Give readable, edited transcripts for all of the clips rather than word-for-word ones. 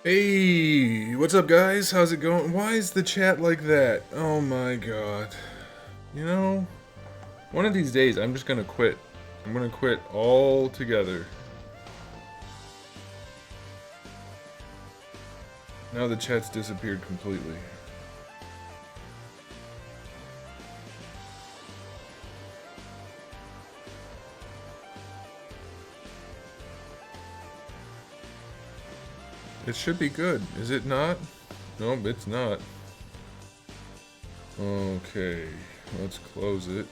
Hey, what's up, guys? How's it going? Why is the chat like that? Oh my god. You know, one of these days I'm just gonna quit. I'm gonna quit altogether. Now the chat's disappeared completely. It should be good. Is it not? Nope, it's not. Okay, let's close it.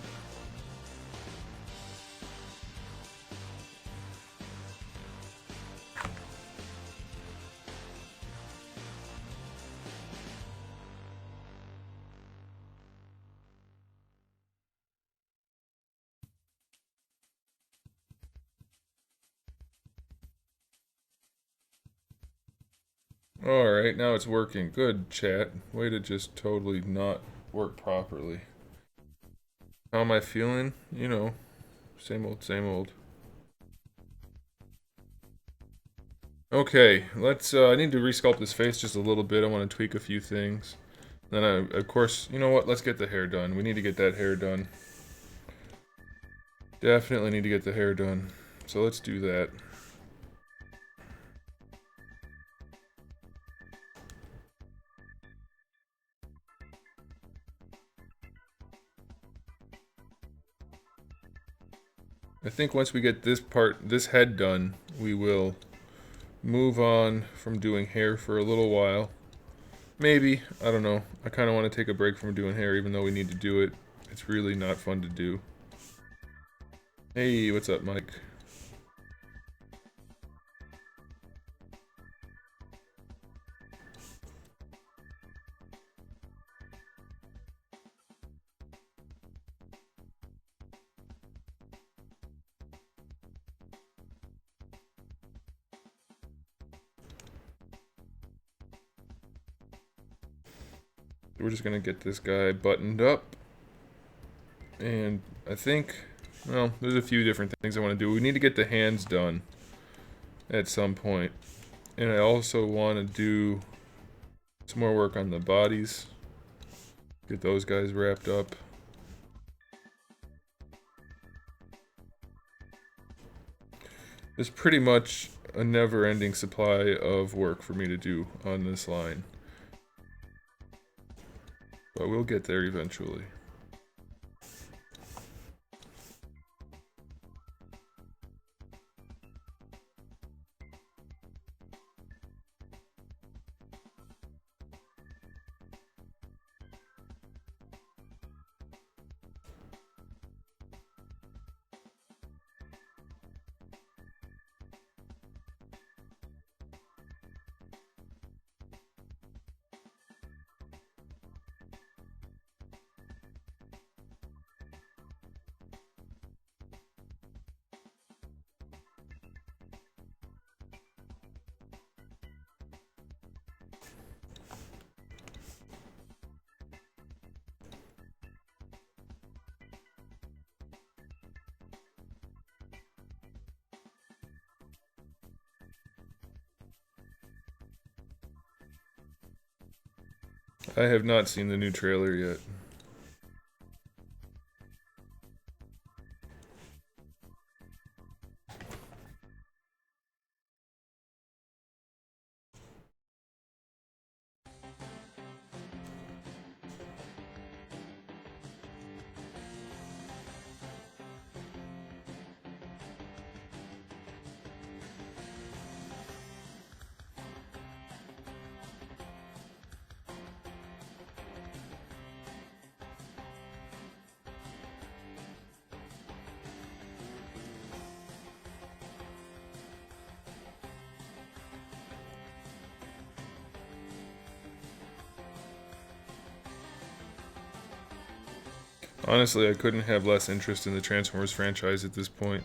Alright, now it's working. Good, chat. Way to just totally not work properly. How am I feeling? You know, same old, same old. Okay, let's, I need to resculpt this face just a little bit. I want to tweak a few things. Then of course, you know what? Let's get the hair done. We need to get that hair done. Definitely need to get the hair done. So let's do that. I think once we get this head done, we will move on from doing hair for a little while. Maybe, I don't know. I kind of want to take a break from doing hair even though we need to do it. It's really not fun to do. Hey, what's up, Mike? We're just gonna get this guy buttoned up. And I think, well, there's a few different things I want to do. We need to get the hands done at some point. And I also want to do some more work on the bodies. Get those guys wrapped up. There's pretty much a never-ending supply of work for me to do on this line. But we'll get there eventually. I have not seen the new trailer yet. Honestly, I couldn't have less interest in the Transformers franchise at this point.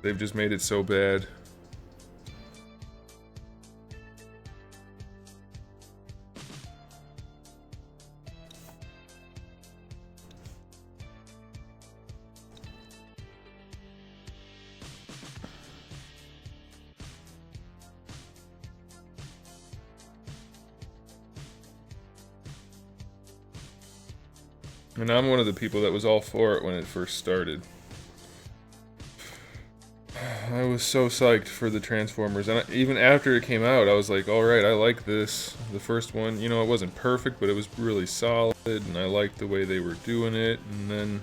They've just made it so bad. And I'm one of the people that was all for it when it first started. I was so psyched for the Transformers, and even after it came out, I was like, alright, I like this. The first one, you know, it wasn't perfect, but it was really solid, and I liked the way they were doing it, and then...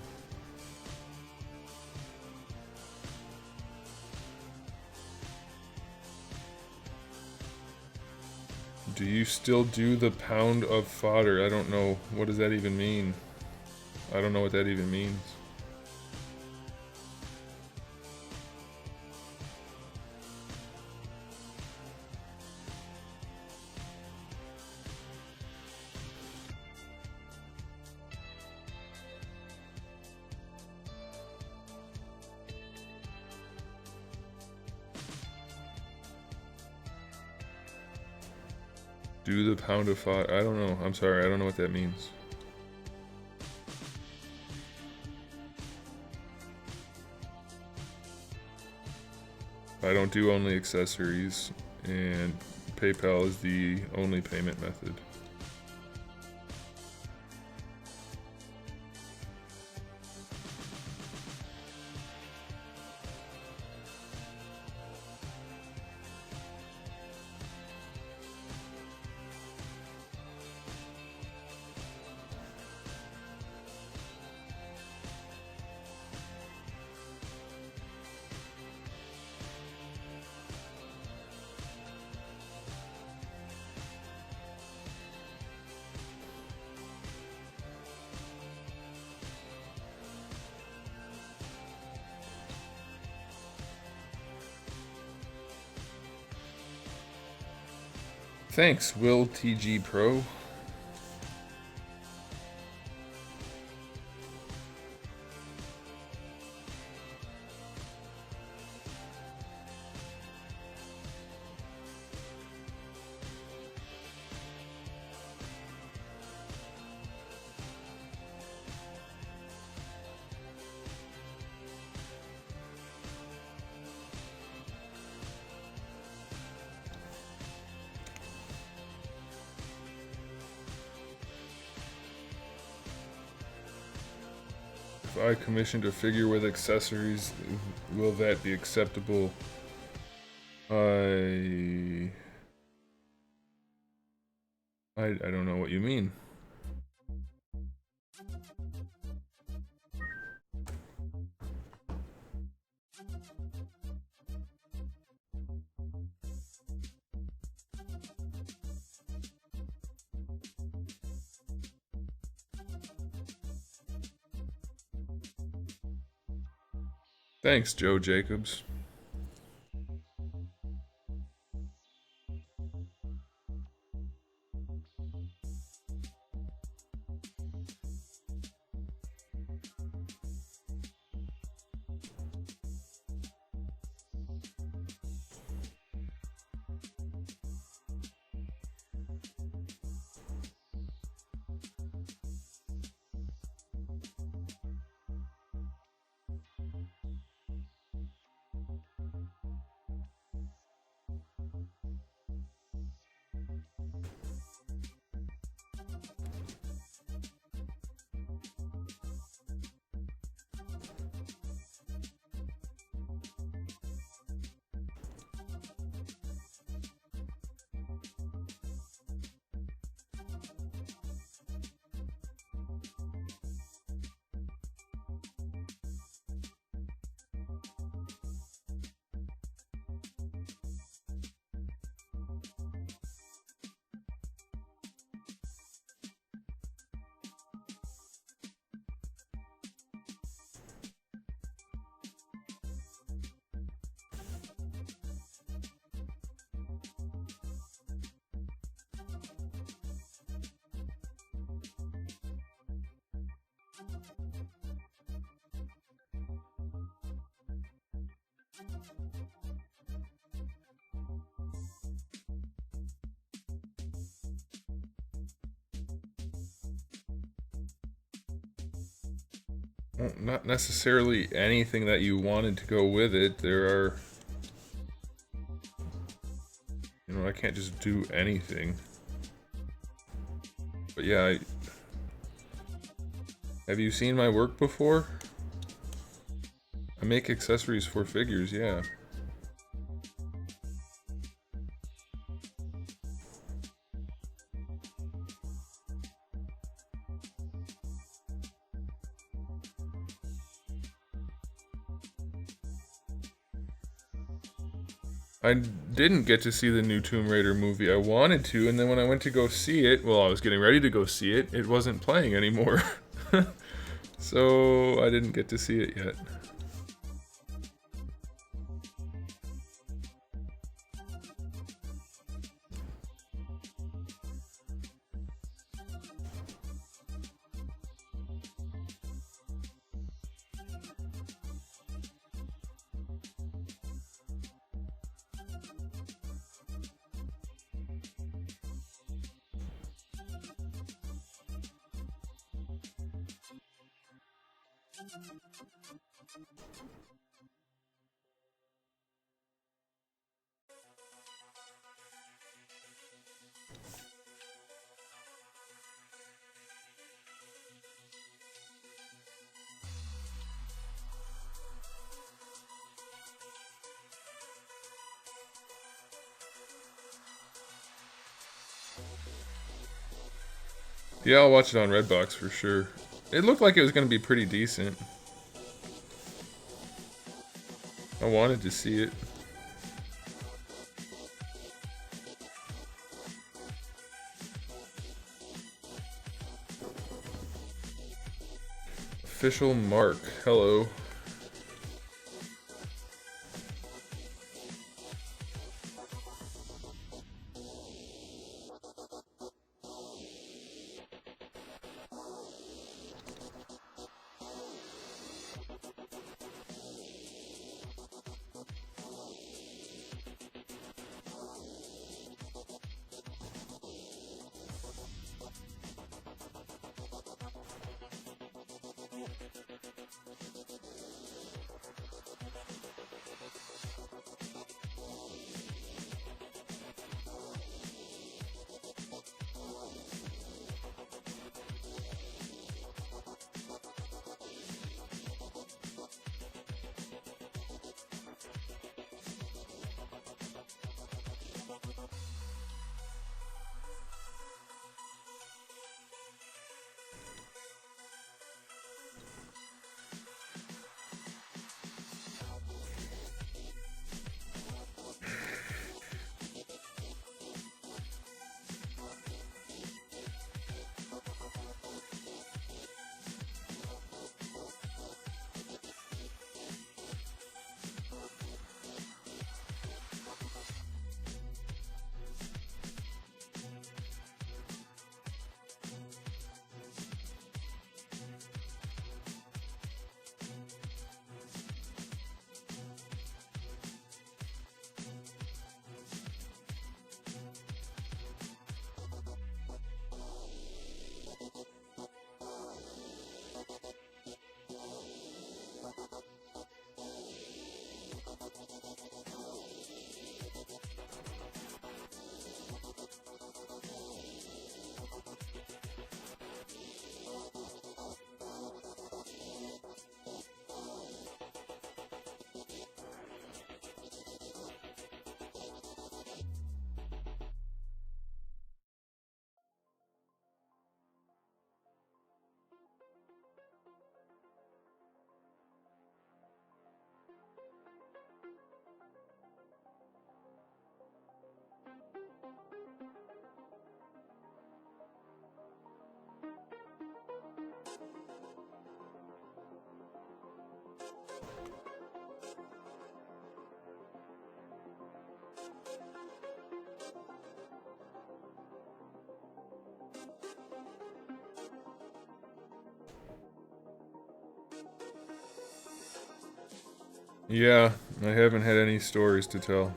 Do you still do the pound of fodder? I don't know. What does that even mean? I don't know what that even means. Do the pound of fodder. I don't know. I'm sorry. I don't know what that means. I don't do only accessories, and PayPal is the only payment method. Thanks, Will TG Pro. If I commissioned a figure with accessories, will that be acceptable? I don't know what you mean. Thanks, Joe Jacobs. Well, not necessarily anything that you wanted to go with it. There are... You know, I can't just do anything. But yeah, Have you seen my work before? I make accessories for figures, yeah. I didn't get to see the new Tomb Raider movie. I wanted to, and then when I went to go see it, well, I was getting ready to go see it, it wasn't playing anymore. So I didn't get to see it yet. Yeah, I'll watch it on Redbox for sure. It looked like it was going to be pretty decent. I wanted to see it. Official Mark, hello. Yeah, I haven't had any stories to tell.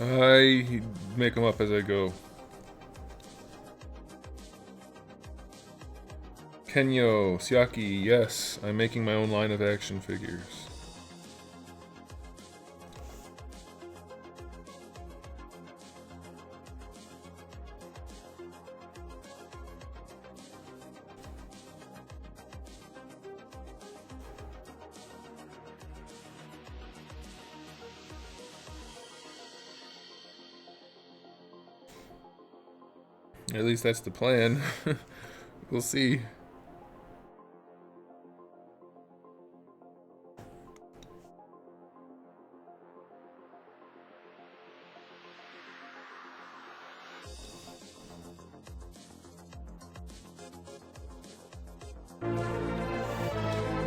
I make them up as I go. Kenyo, Siaki, yes, I'm making my own line of action figures. At least that's the plan. We'll see.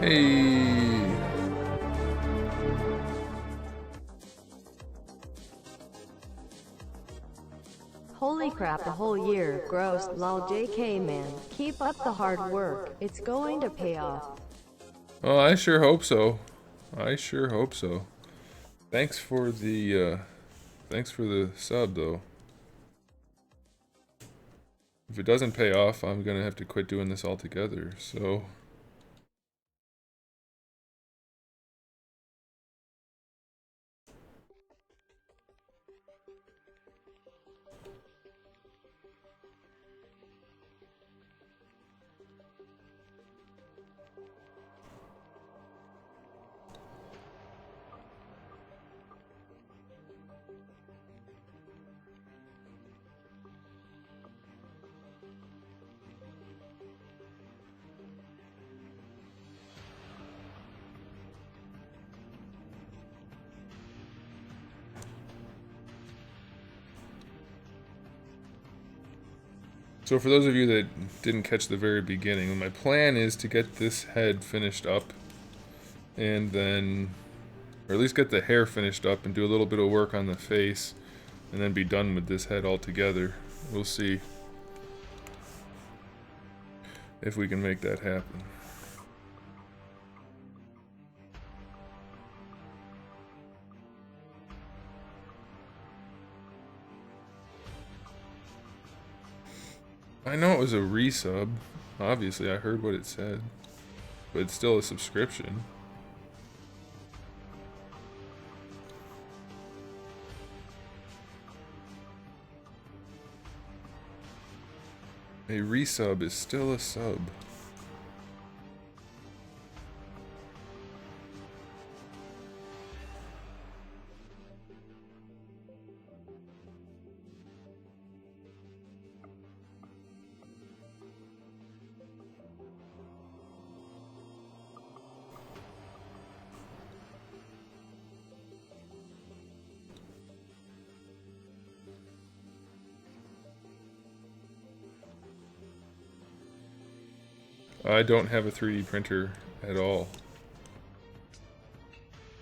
Hey. Holy crap, a whole year. Gross, lol, JK man. Keep up the hard work. It's going to pay off. Oh, I sure hope so. I sure hope so. Thanks for the sub though. If it doesn't pay off, I'm gonna have to quit doing this altogether, so. So for those of you that didn't catch the very beginning, my plan is to get this head finished up and then, or at least get the hair finished up and do a little bit of work on the face and then be done with this head altogether. We'll see if we can make that happen. I know it was a resub. Obviously, I heard what it said. But it's still a subscription. A resub is still a sub. I don't have a 3D printer at all.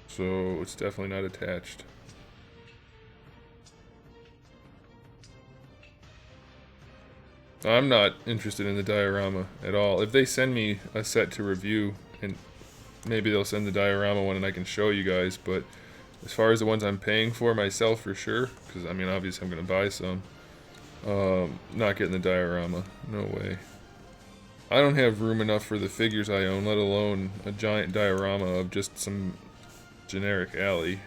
So it's definitely not attached. I'm not interested in the diorama at all. If they send me a set to review, and maybe they'll send the diorama one and I can show you guys, but as far as the ones I'm paying for myself, for sure, because I mean obviously I'm going to buy some, not getting the diorama, no way. I don't have room enough for the figures I own, let alone a giant diorama of just some generic alley.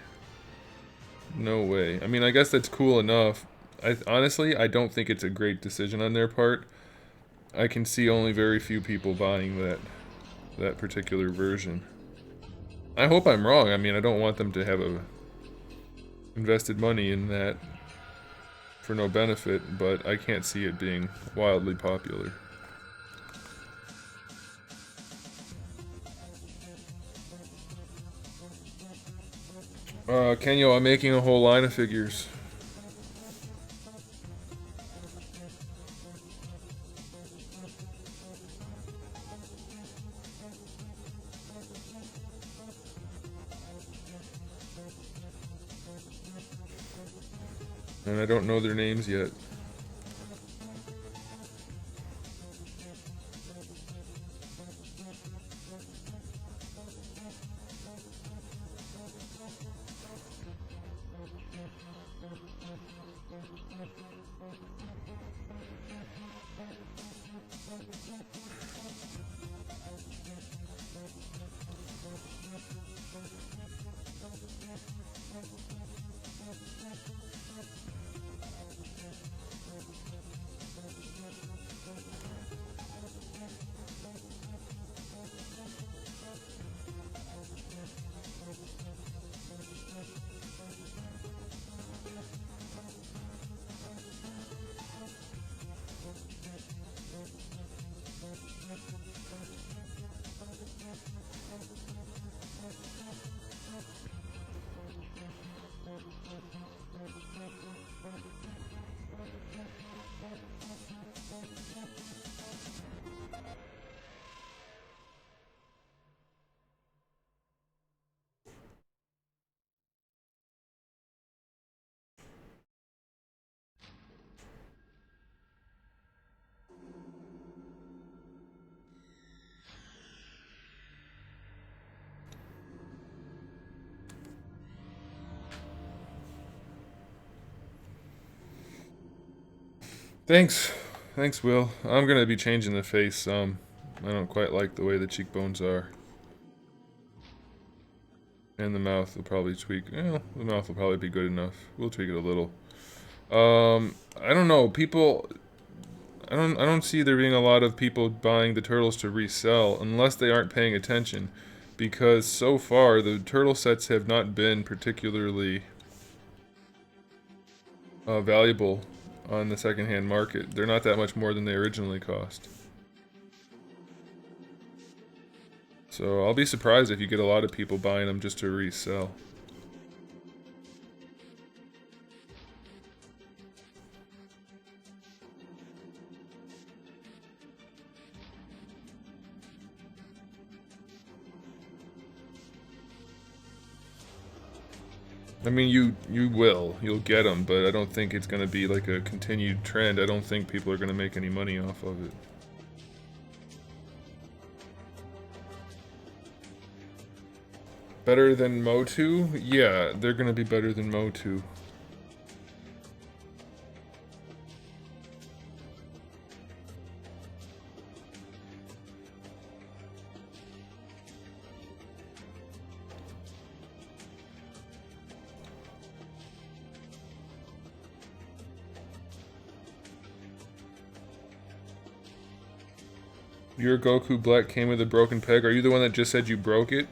No way. I mean, I guess that's cool enough. Honestly, I don't think it's a great decision on their part. I can see only very few people buying that particular version. I hope I'm wrong. I mean, I don't want them to have invested money in that for no benefit, but I can't see it being wildly popular. Kenyo, I'm making a whole line of figures. And I don't know their names yet. Thanks. Thanks, Will. I'm gonna be changing the face some. I don't quite like the way the cheekbones are. And the mouth will probably tweak. The mouth will probably be good enough. We'll tweak it a little. I don't know. People... I don't see there being a lot of people buying the turtles to resell unless they aren't paying attention. Because so far, the turtle sets have not been particularly valuable on the secondhand market. They're not that much more than they originally cost. So I'll be surprised if you get a lot of people buying them just to resell. I mean, you'll get them, but I don't think it's going to be like a continued trend. I don't think people are going to make any money off of it. Better than Motu? Yeah, they're going to be better than Motu. Your Goku Black came with a broken peg. Are you the one that just said you broke it?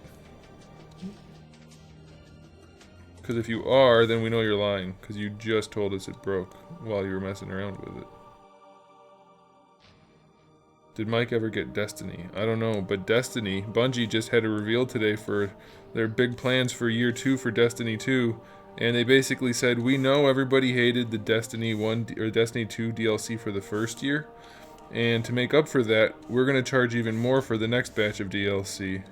Because if you are, then we know you're lying. Because you just told us it broke while you were messing around with it. Did Mike ever get Destiny? I don't know, but Destiny, Bungie just had a reveal today for their big plans for year 2 for Destiny 2. And they basically said, we know everybody hated the Destiny 1 or Destiny 2 DLC for the first year. And to make up for that, we're going to charge even more for the next batch of DLC.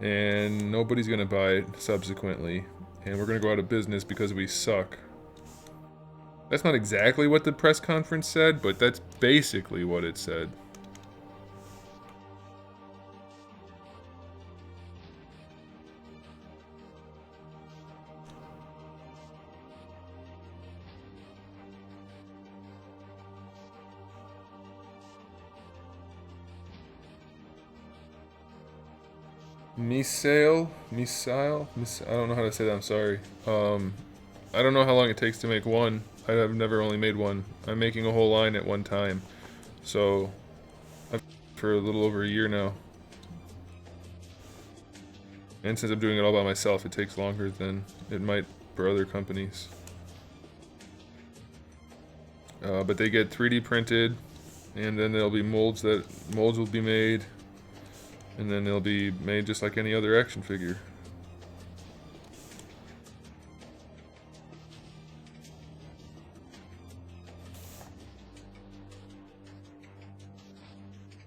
And nobody's going to buy it subsequently. And we're going to go out of business because we suck. That's not exactly what the press conference said, but that's basically what it said. Missile, I don't know how to say that, I'm sorry. I don't know how long it takes to make one. I've never only made one. I'm making a whole line at one time. So, I've been for a little over a year now. And since I'm doing it all by myself, it takes longer than it might for other companies. But they get 3D printed, and then there'll be molds will be made. And then they'll be made just like any other action figure.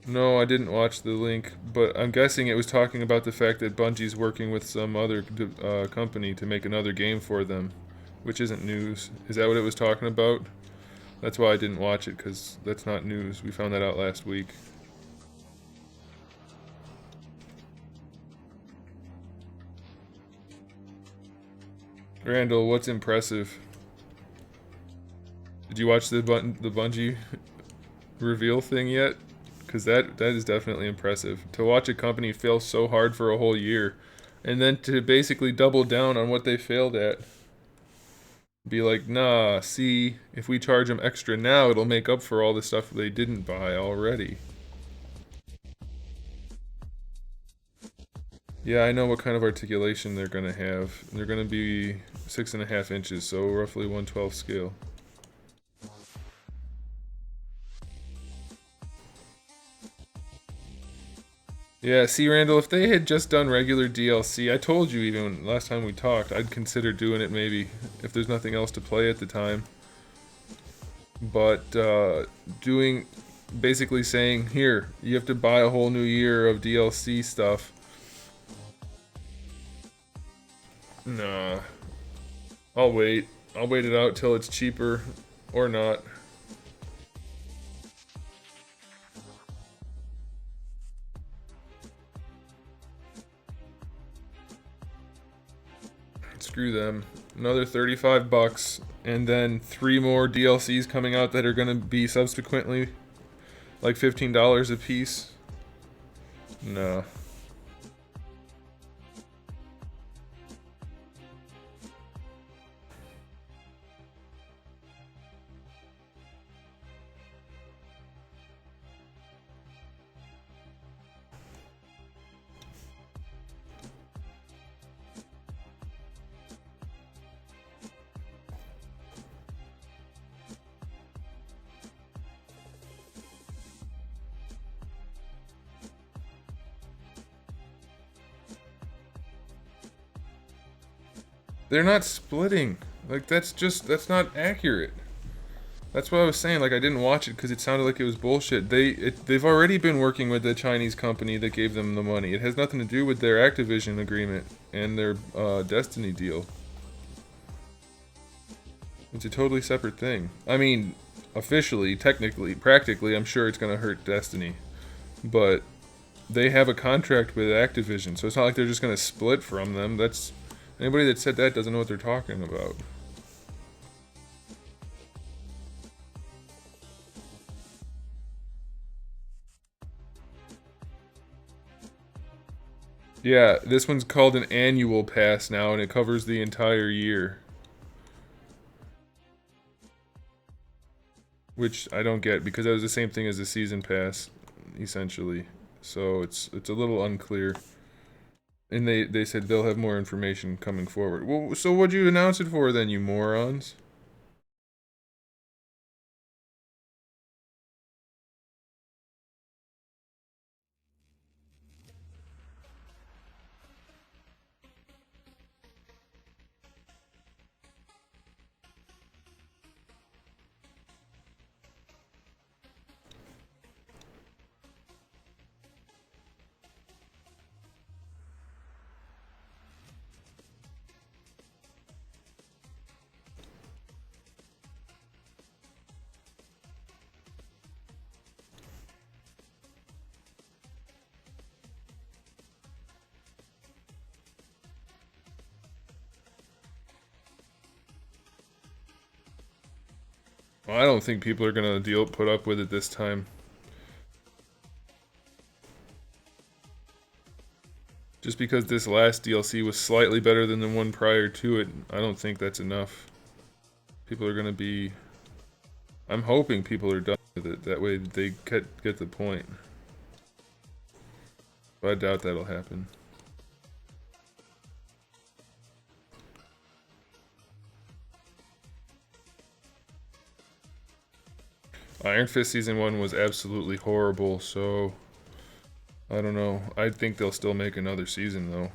No, I didn't watch the link, but I'm guessing it was talking about the fact that Bungie's working with some other company to make another game for them, which isn't news. Is that what it was talking about? That's why I didn't watch it, because that's not news. We found that out last week. Randall, what's impressive? Did you watch the Bungie reveal thing yet? Because that is definitely impressive. To watch a company fail so hard for a whole year, and then to basically double down on what they failed at. Be like, nah, see, if we charge them extra now, it'll make up for all the stuff they didn't buy already. Yeah, I know what kind of articulation they're gonna have. They're gonna be 6.5 inches, so roughly 1/12 scale. Yeah, see, Randall, if they had just done regular DLC, I told you even last time we talked, I'd consider doing it maybe, if there's nothing else to play at the time. But, basically saying, here, you have to buy a whole new year of DLC stuff. Nah. I'll wait. I'll wait it out till it's cheaper, or not. Screw them. another 35 bucks, and then 3 more DLCs coming out that are going to be subsequently like $15 a piece. No. They're not splitting. Like, that's not accurate. That's what I was saying. Like, I didn't watch it because it sounded like it was bullshit. They've already been working with the Chinese company that gave them the money. It has nothing to do with their Activision agreement and their Destiny deal. It's a totally separate thing. I mean, officially, technically, practically, I'm sure it's gonna hurt Destiny, but they have a contract with Activision, so it's not like they're just gonna split from them. That's anybody that said that doesn't know what they're talking about. Yeah, this one's called an annual pass now, and it covers the entire year. Which I don't get, because that was the same thing as the season pass, essentially. So it's a little unclear. And they said they'll have more information coming forward. Well, so what'd you announce it for then, you morons? Well, I don't think people are gonna put up with it this time. Just because this last DLC was slightly better than the one prior to it, I don't think that's enough. People are gonna be... I'm hoping people are done with it. That way they get the point. But I doubt that'll happen. Iron Fist Season 1 was absolutely horrible, so... I don't know. I think they'll still make another season, though.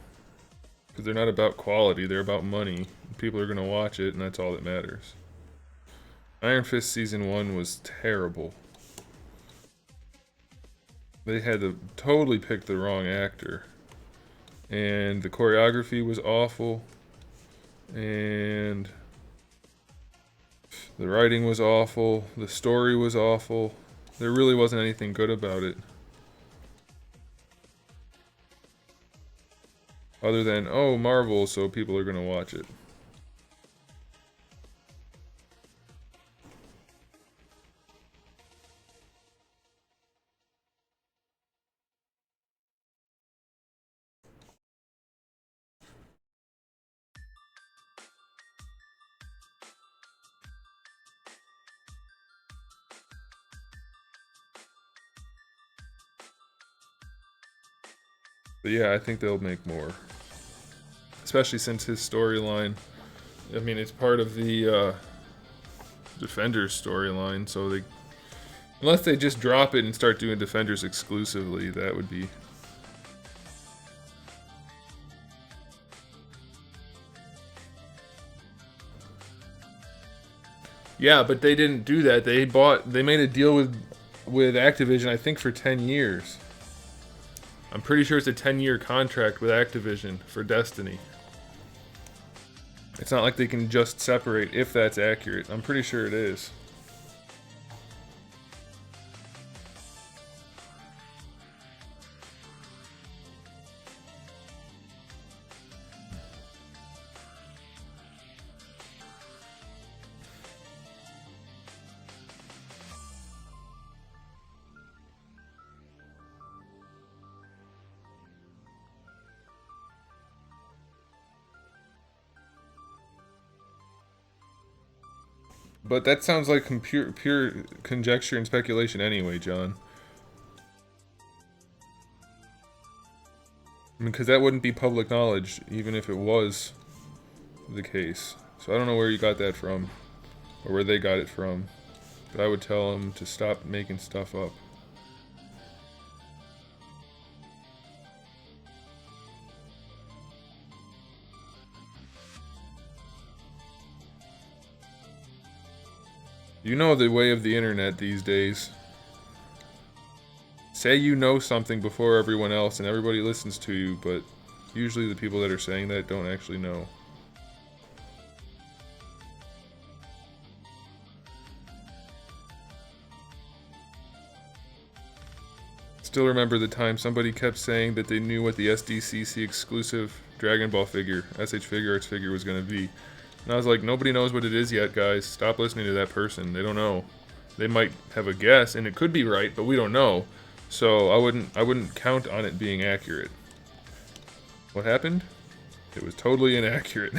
Because they're not about quality, they're about money. People are gonna watch it, and that's all that matters. Iron Fist Season 1 was terrible. They had to totally pick the wrong actor. And the choreography was awful. And... the writing was awful. The story was awful. There really wasn't anything good about it. Other than, oh, Marvel, so people are gonna watch it. But yeah, I think they'll make more. Especially since his storyline, I mean, it's part of the Defenders storyline, so they... unless they just drop it and start doing Defenders exclusively, that would be... Yeah, but they didn't do that. They made a deal with Activision, I think, for 10 years. I'm pretty sure it's a 10-year contract with Activision for Destiny. It's not like they can just separate, if that's accurate. I'm pretty sure it is. But that sounds like pure conjecture and speculation anyway, John. I mean, because that wouldn't be public knowledge, even if it was the case. So I don't know where you got that from, or where they got it from. But I would tell them to stop making stuff up. You know the way of the internet these days. Say you know something before everyone else and everybody listens to you, but usually the people that are saying that don't actually know. Still remember the time somebody kept saying that they knew what the SDCC exclusive Dragon Ball figure, SH Figure Arts figure, was going to be. And I was like, nobody knows what it is yet, guys. Stop listening to that person. They don't know. They might have a guess, and it could be right, but we don't know. So I wouldn't count on it being accurate. What happened? It was totally inaccurate.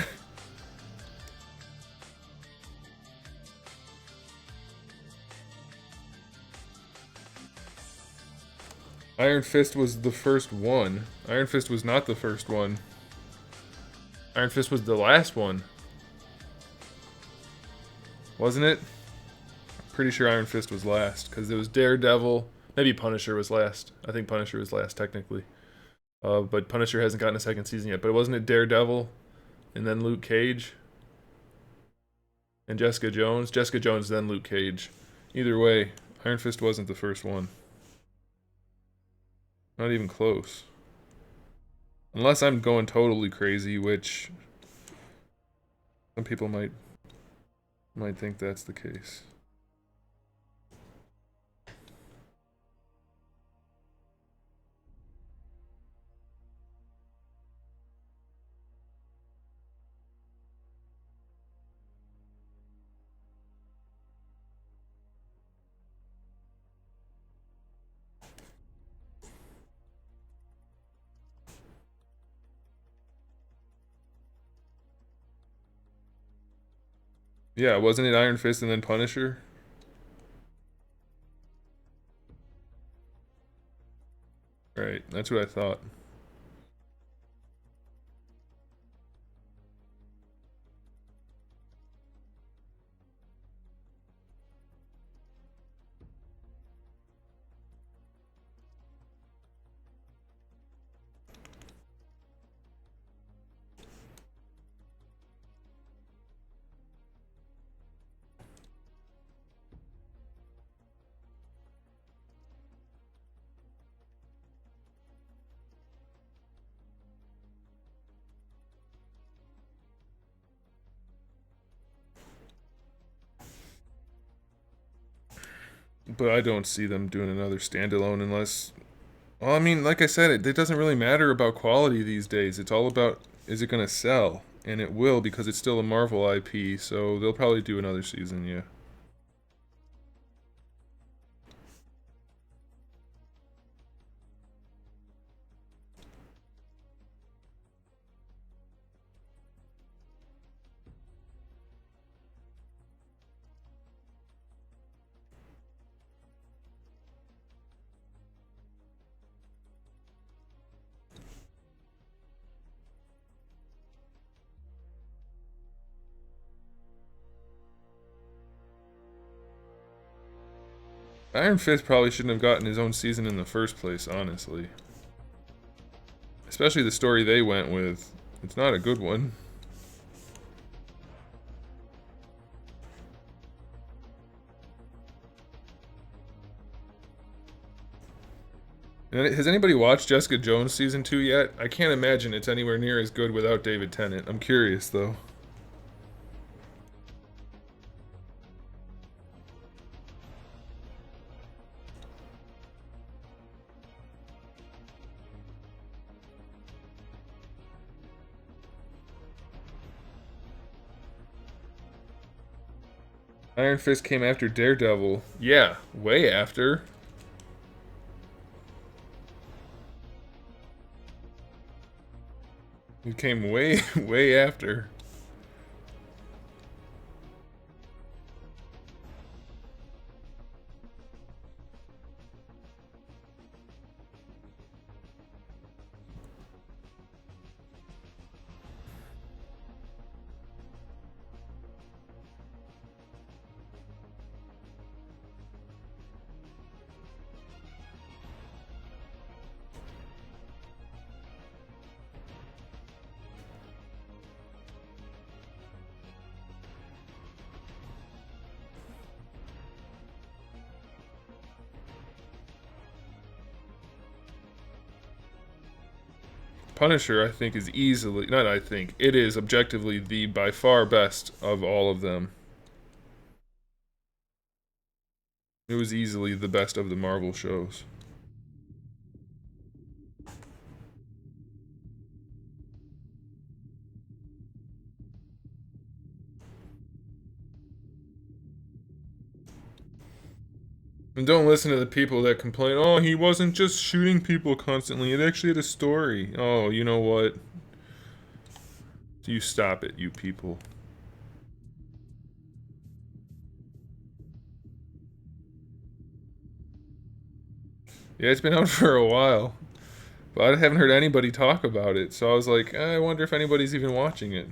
Iron Fist was the first one. Iron Fist was not the first one. Iron Fist was the last one. Wasn't it? Pretty sure Iron Fist was last, because it was Daredevil. Maybe Punisher was last. I think Punisher was last, technically. But Punisher hasn't gotten a second season yet. But wasn't it Daredevil, and then Luke Cage? And Jessica Jones? Jessica Jones, then Luke Cage. Either way, Iron Fist wasn't the first one. Not even close. Unless I'm going totally crazy, which some people might think that's the case. Yeah, wasn't it Iron Fist and then Punisher? Right, that's what I thought. But I don't see them doing another standalone unless... Well, I mean, like I said, it doesn't really matter about quality these days. It's all about, is it going to sell? And it will, because it's still a Marvel IP, so they'll probably do another season, yeah. Iron Fist probably shouldn't have gotten his own season in the first place, honestly. Especially the story they went with. It's not a good one. And has anybody watched Jessica Jones season 2 yet? I can't imagine it's anywhere near as good without David Tennant. I'm curious, though. Iron Fist came after Daredevil. Yeah, way after. He came way, way after. Punisher, I think, is easily, not I think, it is objectively the by far best of all of them. It was easily the best of the Marvel shows. And don't listen to the people that complain, oh, he wasn't just shooting people constantly, it actually had a story. Oh, you know what? You stop it, you people. Yeah, it's been out for a while. But I haven't heard anybody talk about it, so I was like, I wonder if anybody's even watching it.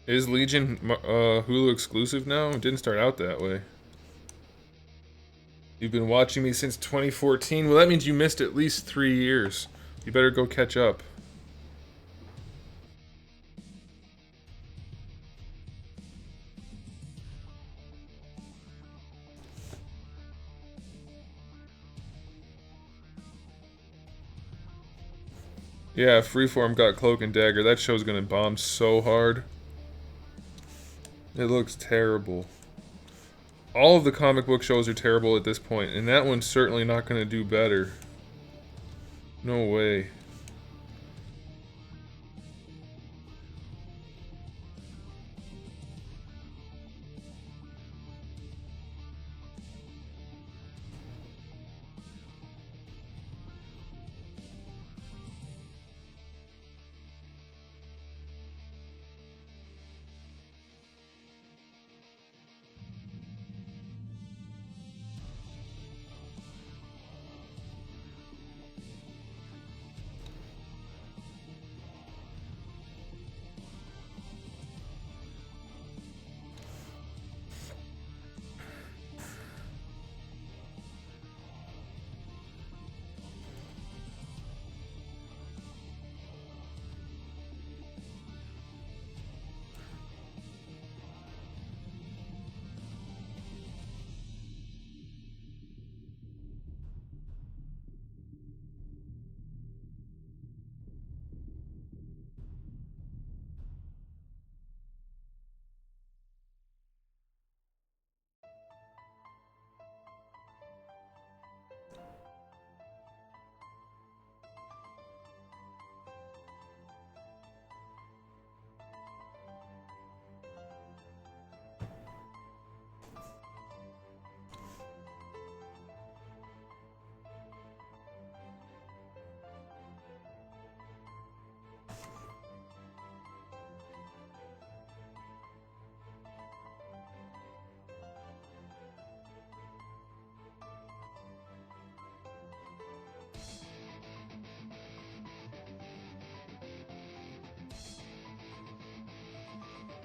Is Legion Hulu exclusive now? It didn't start out that way. You've been watching me since 2014? Well, that means you missed at least 3 years. You better go catch up. Yeah, Freeform got Cloak and Dagger. That show's gonna bomb so hard. It looks terrible. All of the comic book shows are terrible at this point, and that one's certainly not gonna do better. No way.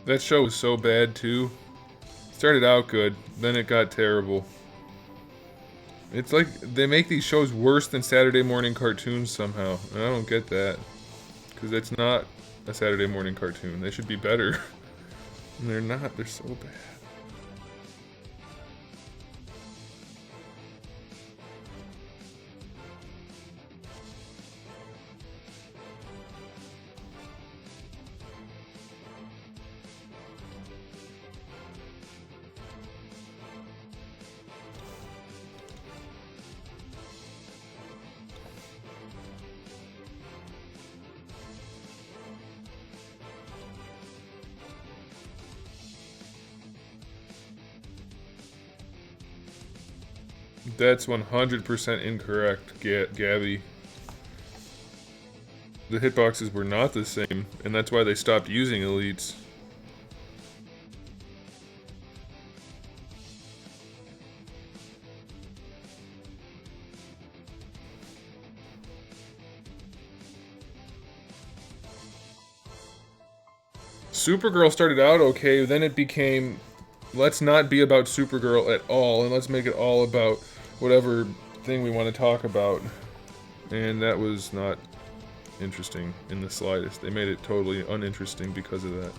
That show was so bad too. Started out good, then it got terrible. It's like they make these shows worse than Saturday morning cartoons somehow. And I don't get that. Because it's not a Saturday morning cartoon. They should be better. And they're not. They're so bad. That's 100% incorrect, Gabby. The hitboxes were not the same, and that's why they stopped using elites. Supergirl started out okay, then it became, let's not be about Supergirl at all, and let's make it all about whatever thing we want to talk about. And that was not interesting in the slightest. They made it totally uninteresting because of that.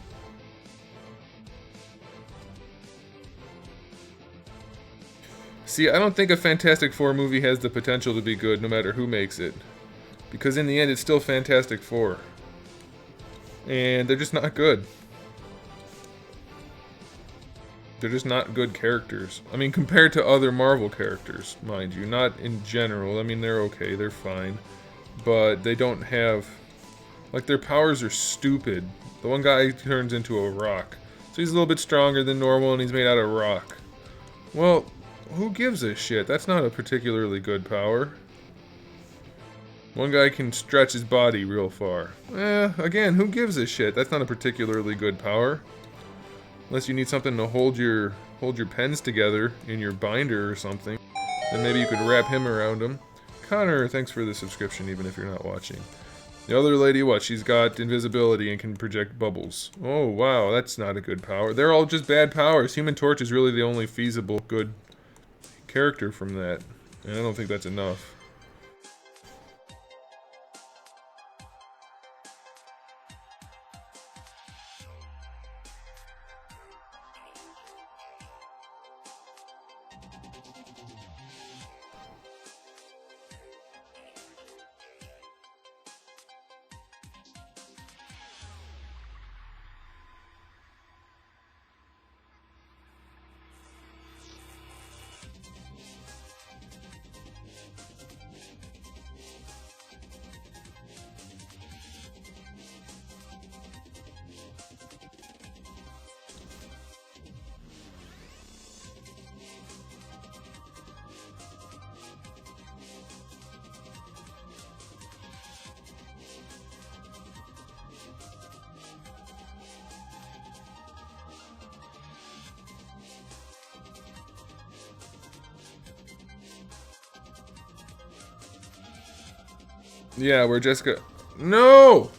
See, I don't think a Fantastic Four movie has the potential to be good no matter who makes it. Because in the end, it's still Fantastic Four. And they're just not good. They're just not good characters. I mean, compared to other Marvel characters, mind you. Not in general. I mean, they're okay, they're fine. But they don't have... Like, their powers are stupid. The one guy turns into a rock. So he's a little bit stronger than normal and he's made out of rock. Well, who gives a shit? That's not a particularly good power. One guy can stretch his body real far. Again, who gives a shit? That's not a particularly good power. Unless you need something to hold your pens together in your binder or something. Then maybe you could wrap him around him. Connor, thanks for the subscription even if you're not watching. The other lady, what? She's got invisibility and can project bubbles. Oh, wow, that's not a good power. They're all just bad powers. Human Torch is really the only feasible good character from that. And I don't think that's enough. Yeah, where Jessica... No!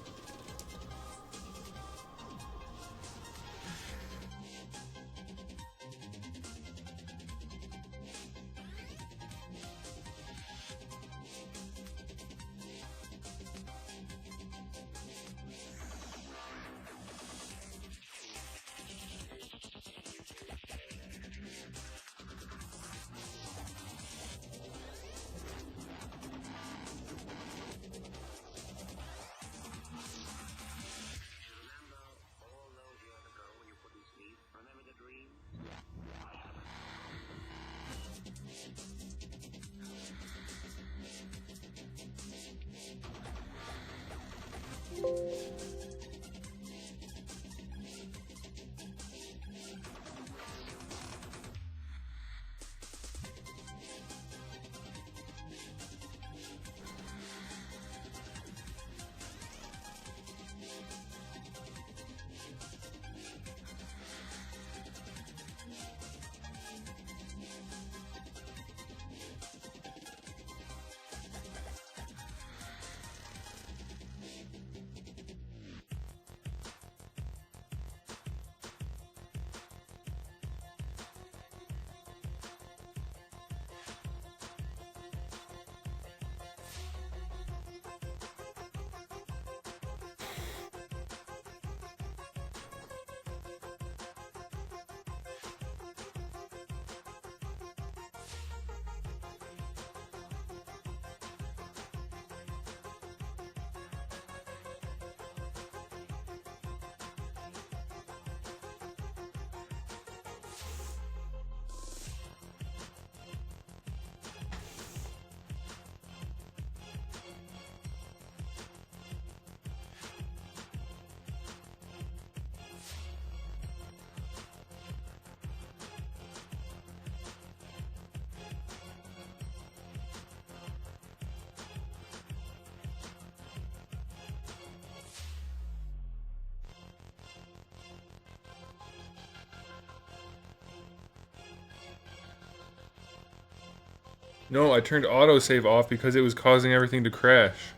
No, I turned autosave off because it was causing everything to crash.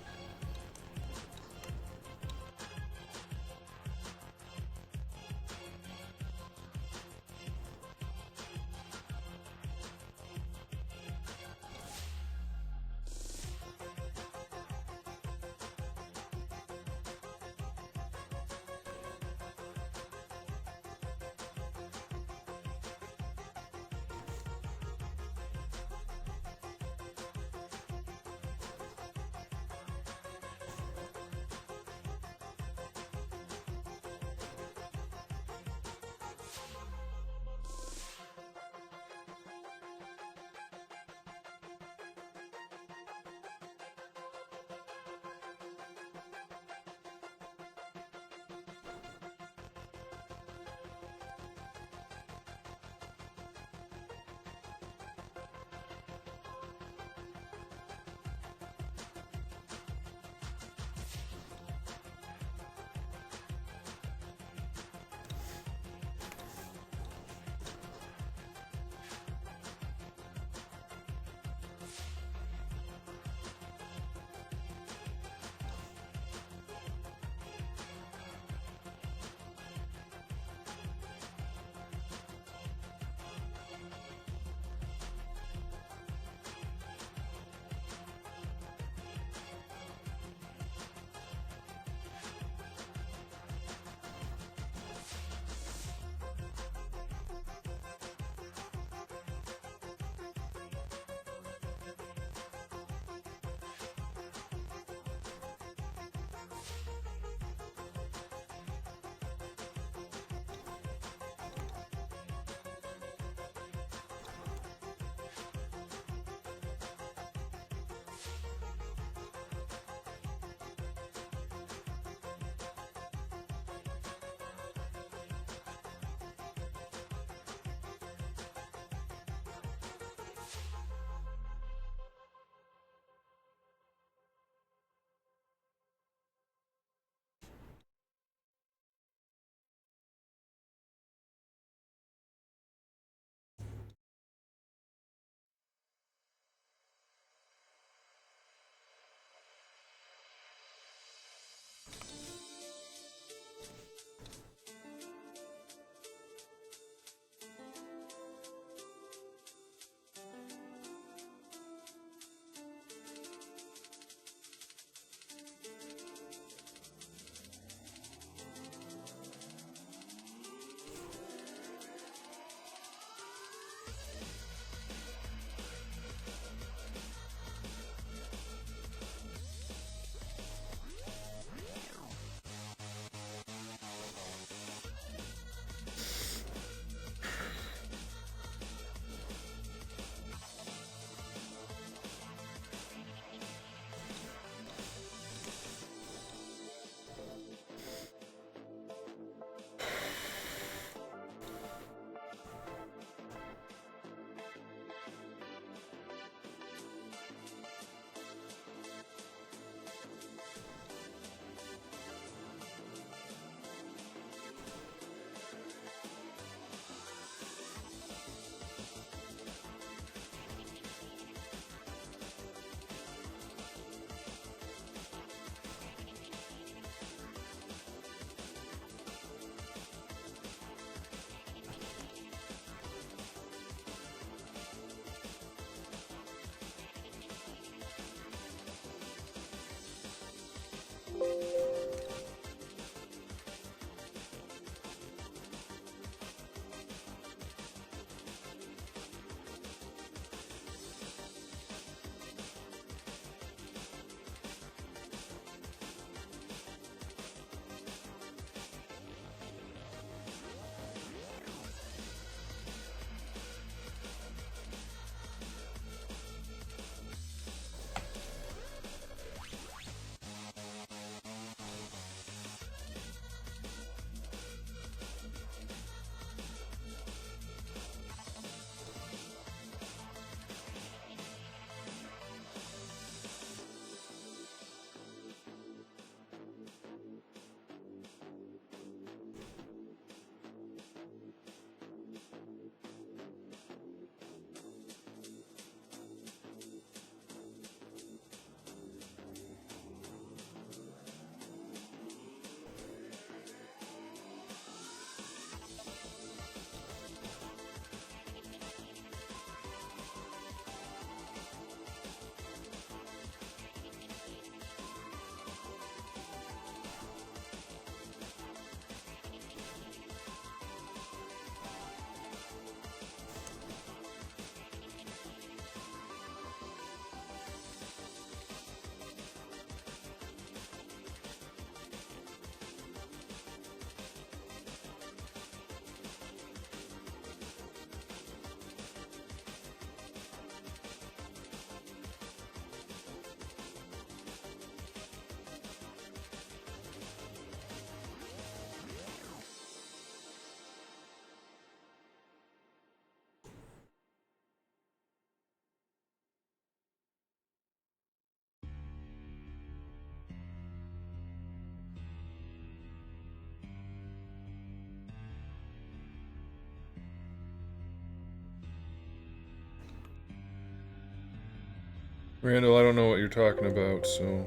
Randall, I don't know what you're talking about, so...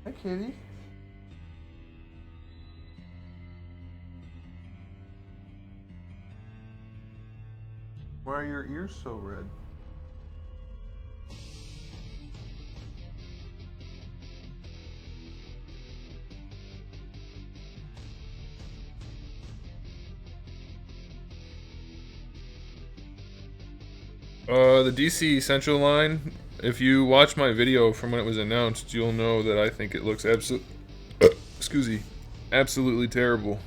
Hi, kitty. Why are your ears so red? The DC Central line, if you watch my video from when it was announced, you'll know that I think it looks excuse me, absolutely terrible.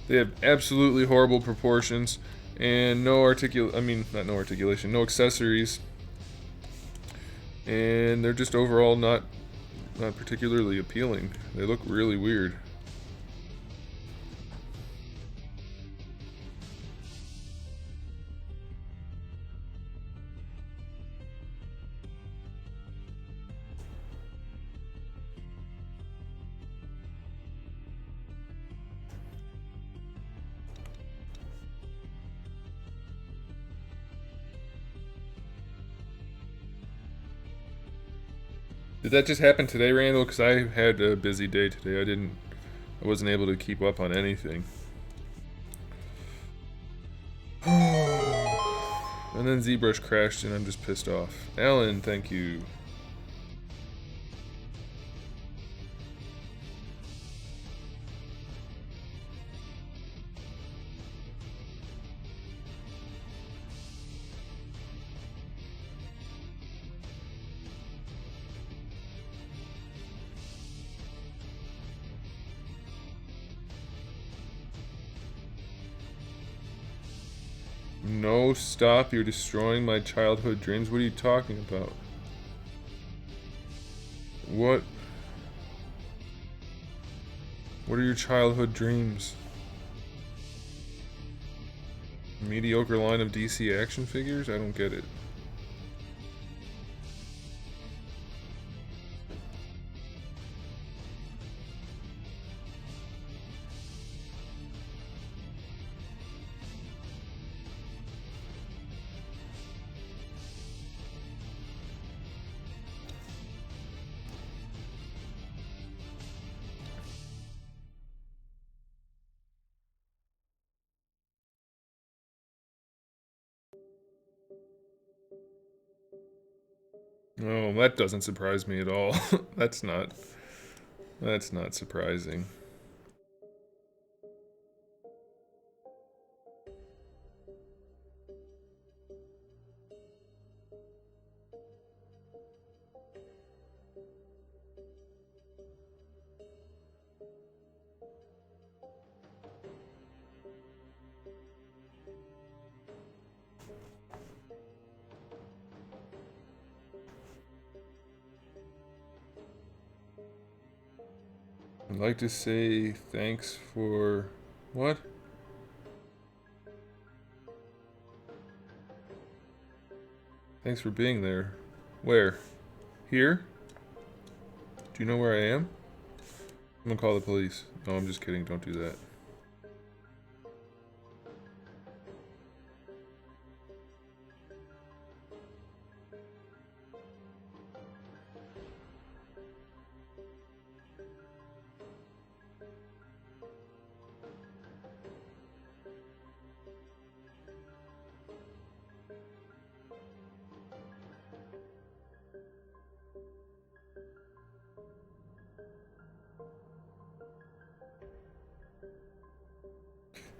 They have absolutely horrible proportions and no articulation, no accessories. And they're just overall not particularly appealing. They look really weird. Did that just happen today, Randall? Because I had a busy day today. I wasn't able to keep up on anything. And then ZBrush crashed and I'm just pissed off. Alan, thank you. No, stop. You're destroying my childhood dreams. What are you talking about? What? What are your childhood dreams? Mediocre line of DC action figures? I don't get it. Oh, that doesn't surprise me at all. That's not surprising. I'd like to say thanks for... What? Thanks for being there. Where? Here? Do you know where I am? I'm gonna call the police. No, I'm just kidding. Don't do that.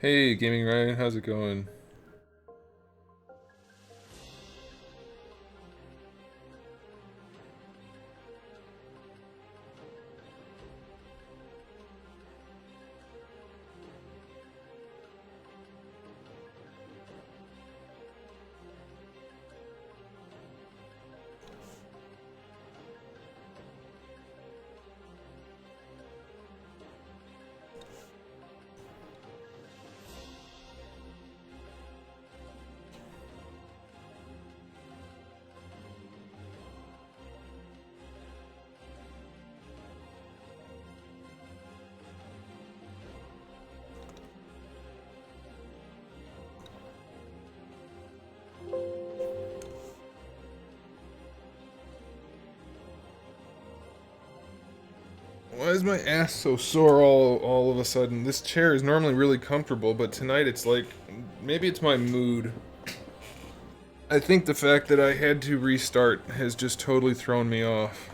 Hey, Gaming Ryan, how's it going? Why is my ass so sore all of a sudden? This chair is normally really comfortable, but tonight it's like, maybe it's my mood. I think the fact that I had to restart has just totally thrown me off.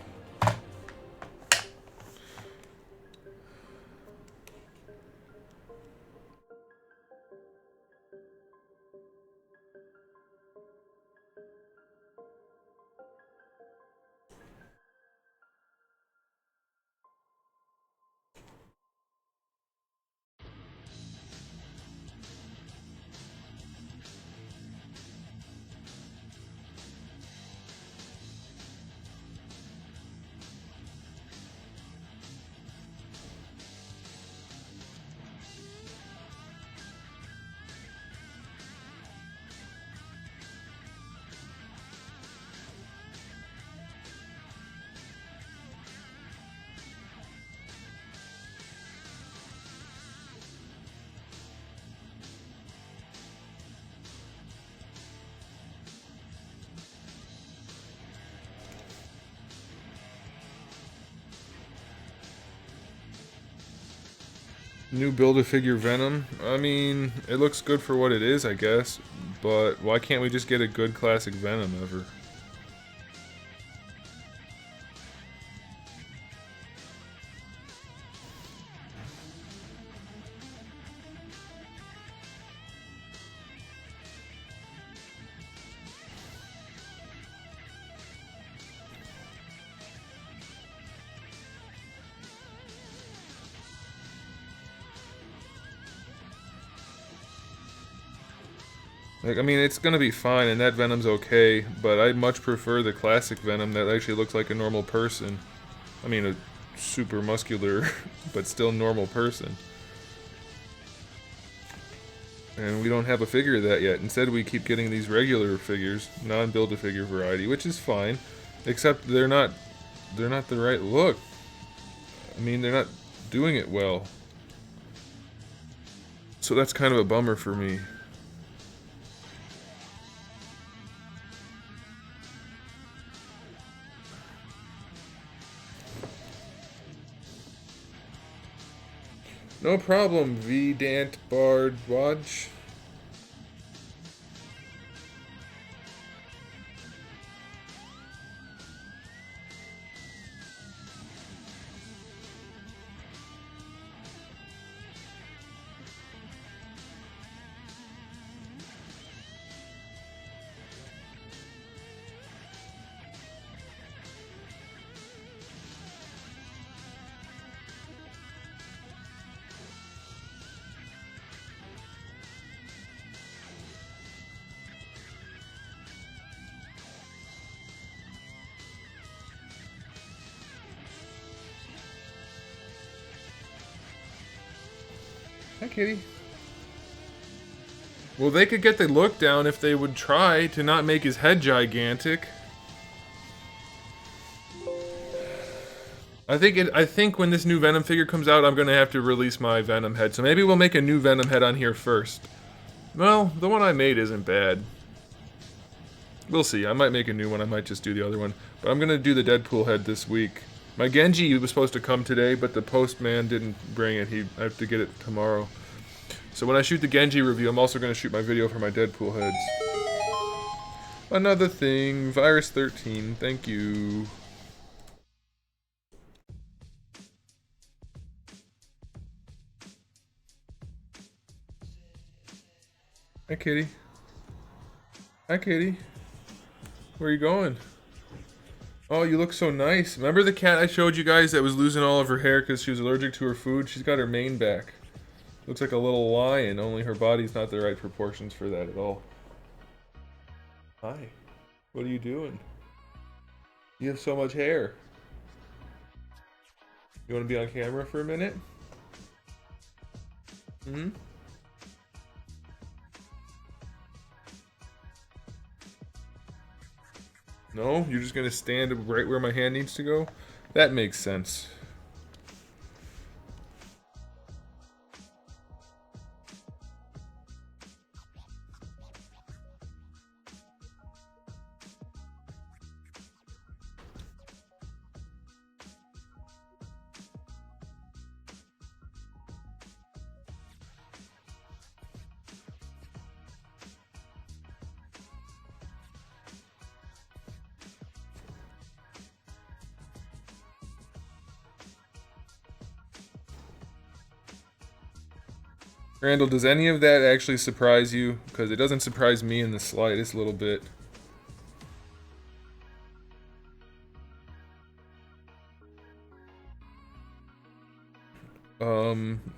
New Build-A-Figure Venom? I mean, it looks good for what it is, I guess. But why can't we just get a good classic Venom ever? Like, I mean, it's gonna be fine, and that Venom's okay, but I much prefer the classic Venom that actually looks like a normal person. I mean, a super muscular, but still normal person. And we don't have a figure of that yet. Instead, we keep getting these regular figures, non-Build-A-Figure variety, which is fine, except they're not the right look. I mean, they're not doing it well. So that's kind of a bummer for me. No problem, V. Dant Bard Watch. Hi, kitty. Well, they could get the look down if they would try to not make his head gigantic. I think when this new Venom figure comes out, I'm gonna have to release my Venom head. So maybe we'll make a new Venom head on here first. Well, the one I made isn't bad. We'll see. I might make a new one. I might just do the other one. But I'm gonna do the Deadpool head this week. My Genji was supposed to come today, but the postman didn't bring it. I have to get it tomorrow. So when I shoot the Genji review, I'm also going to shoot my video for my Deadpool heads. Another thing, Virus 13, thank you. Hi, kitty. Hi, kitty. Where are you going? Oh, you look so nice. Remember the cat I showed you guys that was losing all of her hair because she was allergic to her food? She's got her mane back. Looks like a little lion, only her body's not the right proportions for that at all. Hi. What are you doing? You have so much hair. You want to be on camera for a minute? Hmm? No? You're just gonna stand right where my hand needs to go? That makes sense. Randall, does any of that actually surprise you? Because it doesn't surprise me in the slightest little bit.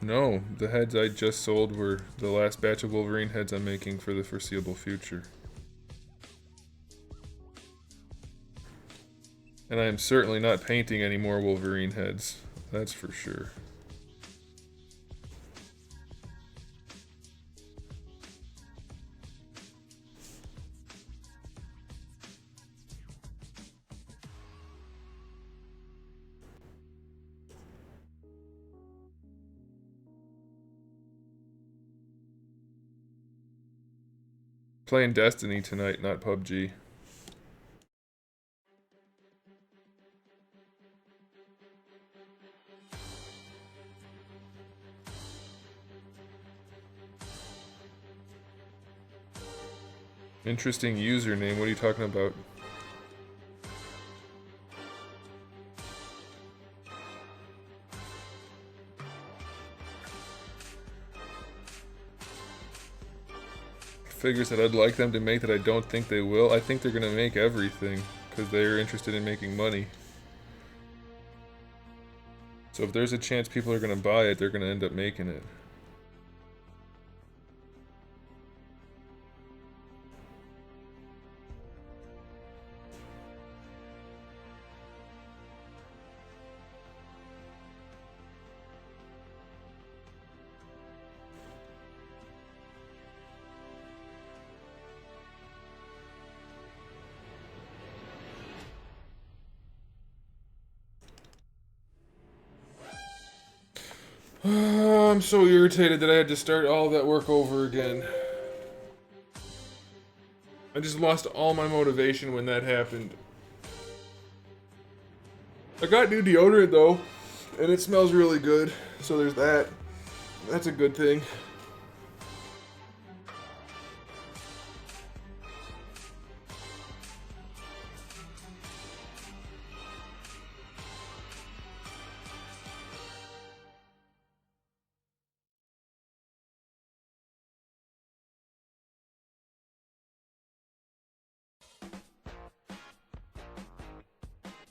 No. The heads I just sold were the last batch of Wolverine heads I'm making for the foreseeable future. And I am certainly not painting any more Wolverine heads. That's for sure. Playing Destiny tonight, not PUBG. Interesting username, what are you talking about? Figures that I'd like them to make that I don't think they will. I think they're gonna make everything because they're interested in making money. So if there's a chance people are gonna buy it, they're gonna end up making it. I'm so irritated that I had to start all that work over again. I just lost all my motivation when that happened. I got new deodorant though, and it smells really good, so there's that. That's a good thing.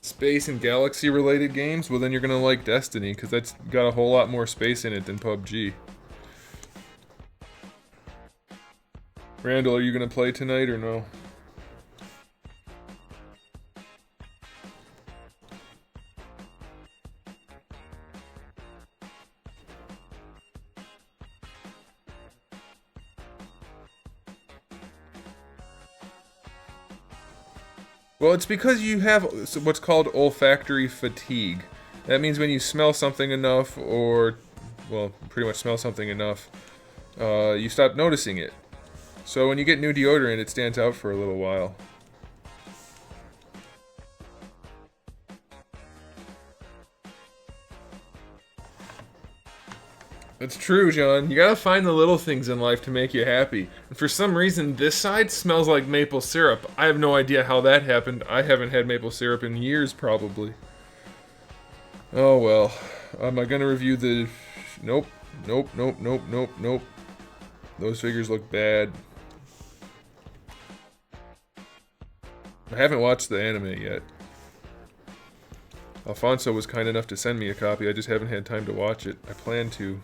Space and galaxy related games? Well then you're gonna like Destiny, because that's got a whole lot more space in it than PUBG. Randall, are you gonna play tonight or no? Well, it's because you have what's called olfactory fatigue. That means when you smell something enough, or, well, pretty much smell something enough, you stop noticing it. So when you get new deodorant, it stands out for a little while. It's true, John. You gotta find the little things in life to make you happy. And for some reason, this side smells like maple syrup. I have no idea how that happened. I haven't had maple syrup in years, probably. Oh well. Am I gonna review the... Nope. Nope, nope, nope, nope, nope. Those figures look bad. I haven't watched the anime yet. Alfonso was kind enough to send me a copy, I just haven't had time to watch it. I plan to.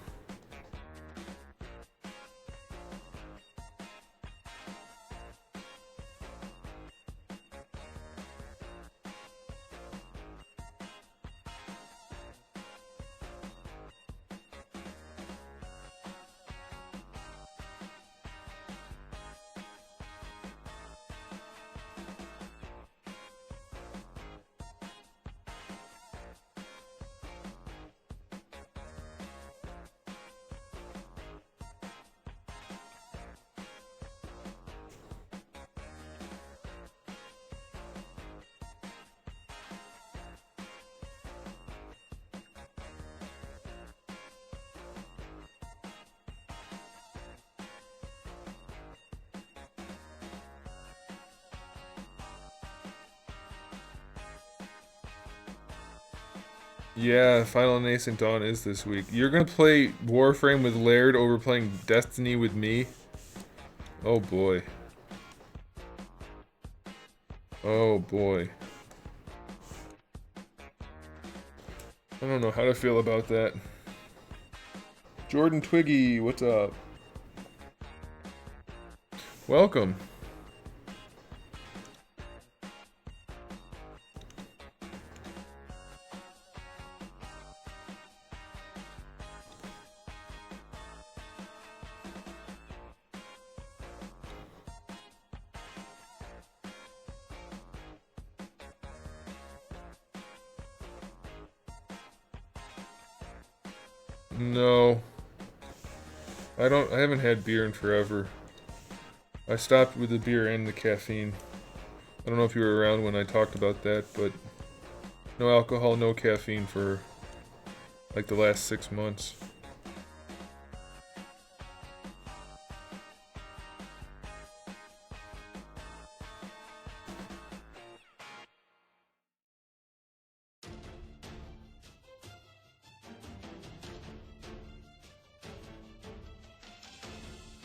Yeah, Final Nascent Dawn is this week. You're gonna play Warframe with Laird over playing Destiny with me? Oh boy. Oh boy. I don't know how to feel about that. Jordan Twiggy, what's up? Welcome. No. I haven't had beer in forever. I stopped with the beer and the caffeine. I don't know if you were around when I talked about that, but no alcohol, no caffeine for like the last 6 months.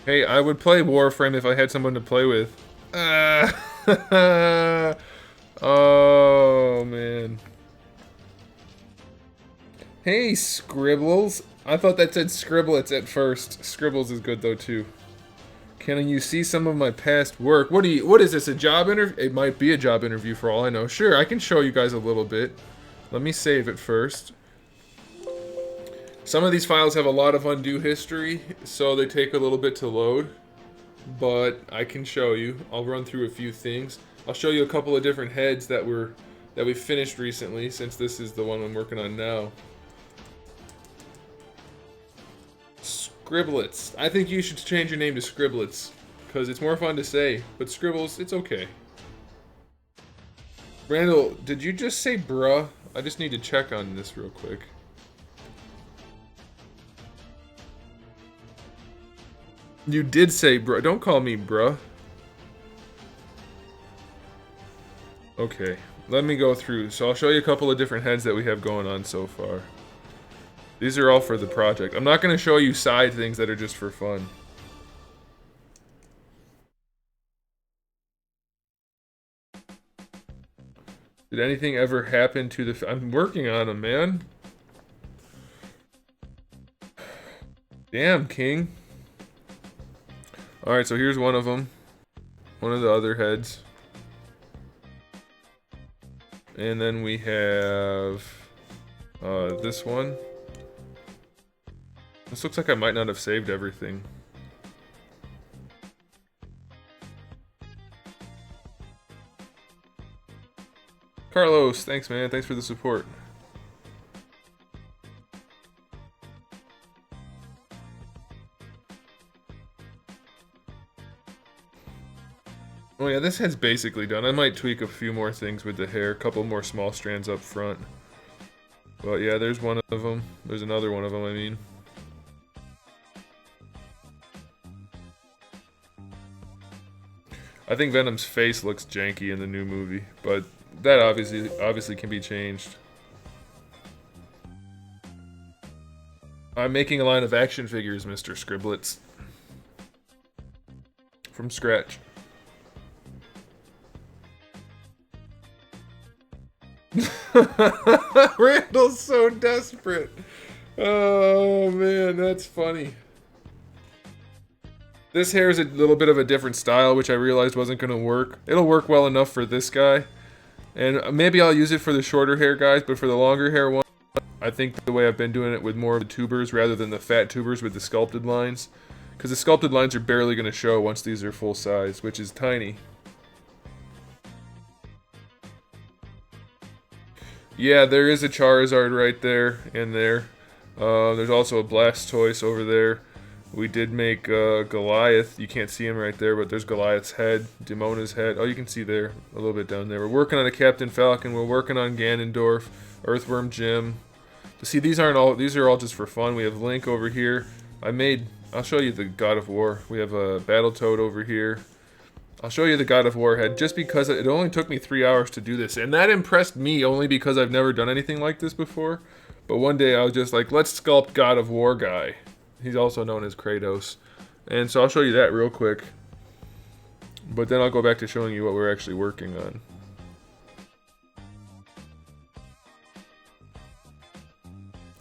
Hey, I would play Warframe if I had someone to play with. Oh, man. Hey, Scribbles. I thought that said Scriblets at first. Scribbles is good, though, too. Can you see some of my past work? What is this, a job interview? It might be a job interview for all I know. Sure, I can show you guys a little bit. Let me save it first. Some of these files have a lot of undo history, so they take a little bit to load. But I can show you. I'll run through a few things. I'll show you a couple of different heads that we finished recently, since this is the one I'm working on now. Scriblets. I think you should change your name to Scriblets, because it's more fun to say. But Scribbles, it's okay. Randall, did you just say bruh? I just need to check on this real quick. You did say bruh. Don't call me bruh. Okay, let me go through. So I'll show you a couple of different heads that we have going on so far. These are all for the project. I'm not going to show you side things that are just for fun. Did anything ever happen to the... I'm working on them, man. Damn, King. Alright, so here's one of them. One of the other heads. And then we have... this one. This looks like I might not have saved everything. Carlos, thanks man, thanks for the support. Oh yeah, this head's basically done. I might tweak a few more things with the hair, a couple more small strands up front. But yeah, there's one of them. There's another one of them, I mean. I think Venom's face looks janky in the new movie, but that obviously can be changed. I'm making a line of action figures, Mr. Scriblets. From scratch. Randall's so desperate. Oh man, that's funny. This hair is a little bit of a different style, which I realized wasn't going to work. It'll work well enough for this guy. And maybe I'll use it for the shorter hair guys, but for the longer hair one, I think the way I've been doing it with more of the tubers rather than the fat tubers with the sculpted lines. Because the sculpted lines are barely going to show once these are full size, which is tiny. Yeah, there is a Charizard right there and there. There's also a Blastoise over there. We did make Goliath. You can't see him right there, but there's Goliath's head, Demona's head. Oh, you can see there, a little bit down there. We're working on a Captain Falcon. We're working on Ganondorf, Earthworm Jim. But see, these are all just for fun. We have Link over here. I'll show you the God of War. We have a Battletoad over here. I'll show you the God of War head just because it only took me 3 hours to do this. And that impressed me only because I've never done anything like this before. But one day I was just like, let's sculpt God of War guy. He's also known as Kratos. And so I'll show you that real quick. But then I'll go back to showing you what we're actually working on.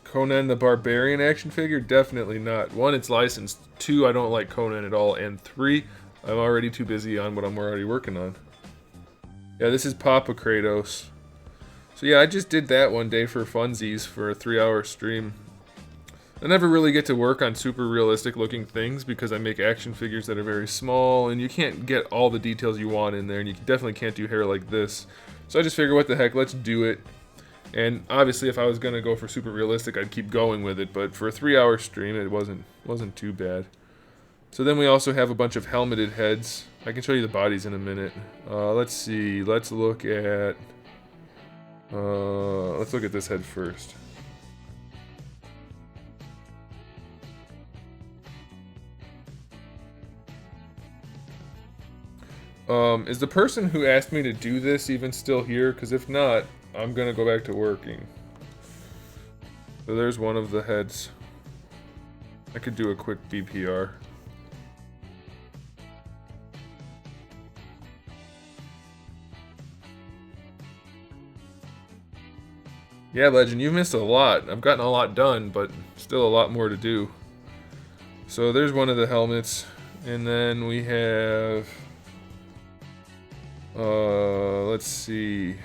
Conan the Barbarian action figure? Definitely not. 1, it's licensed. 2, I don't like Conan at all. And 3, I'm already too busy on what I'm already working on. Yeah, this is Papa Kratos. So yeah, I just did that one day for funsies for a 3-hour stream. I never really get to work on super realistic looking things because I make action figures that are very small and you can't get all the details you want in there, and you definitely can't do hair like this. So I just figured, what the heck, let's do it. And obviously if I was gonna go for super realistic, I'd keep going with it, but for a 3-hour stream it wasn't too bad. So then we also have a bunch of helmeted heads. I can show you the bodies in a minute. Let's see. Let's look at this head first. Is the person who asked me to do this even still here? Because if not, I'm gonna go back to working. So there's one of the heads. I could do a quick BPR. Yeah, Legend, you've missed a lot. I've gotten a lot done, but still a lot more to do. So there's one of the helmets. And then we have... let's see...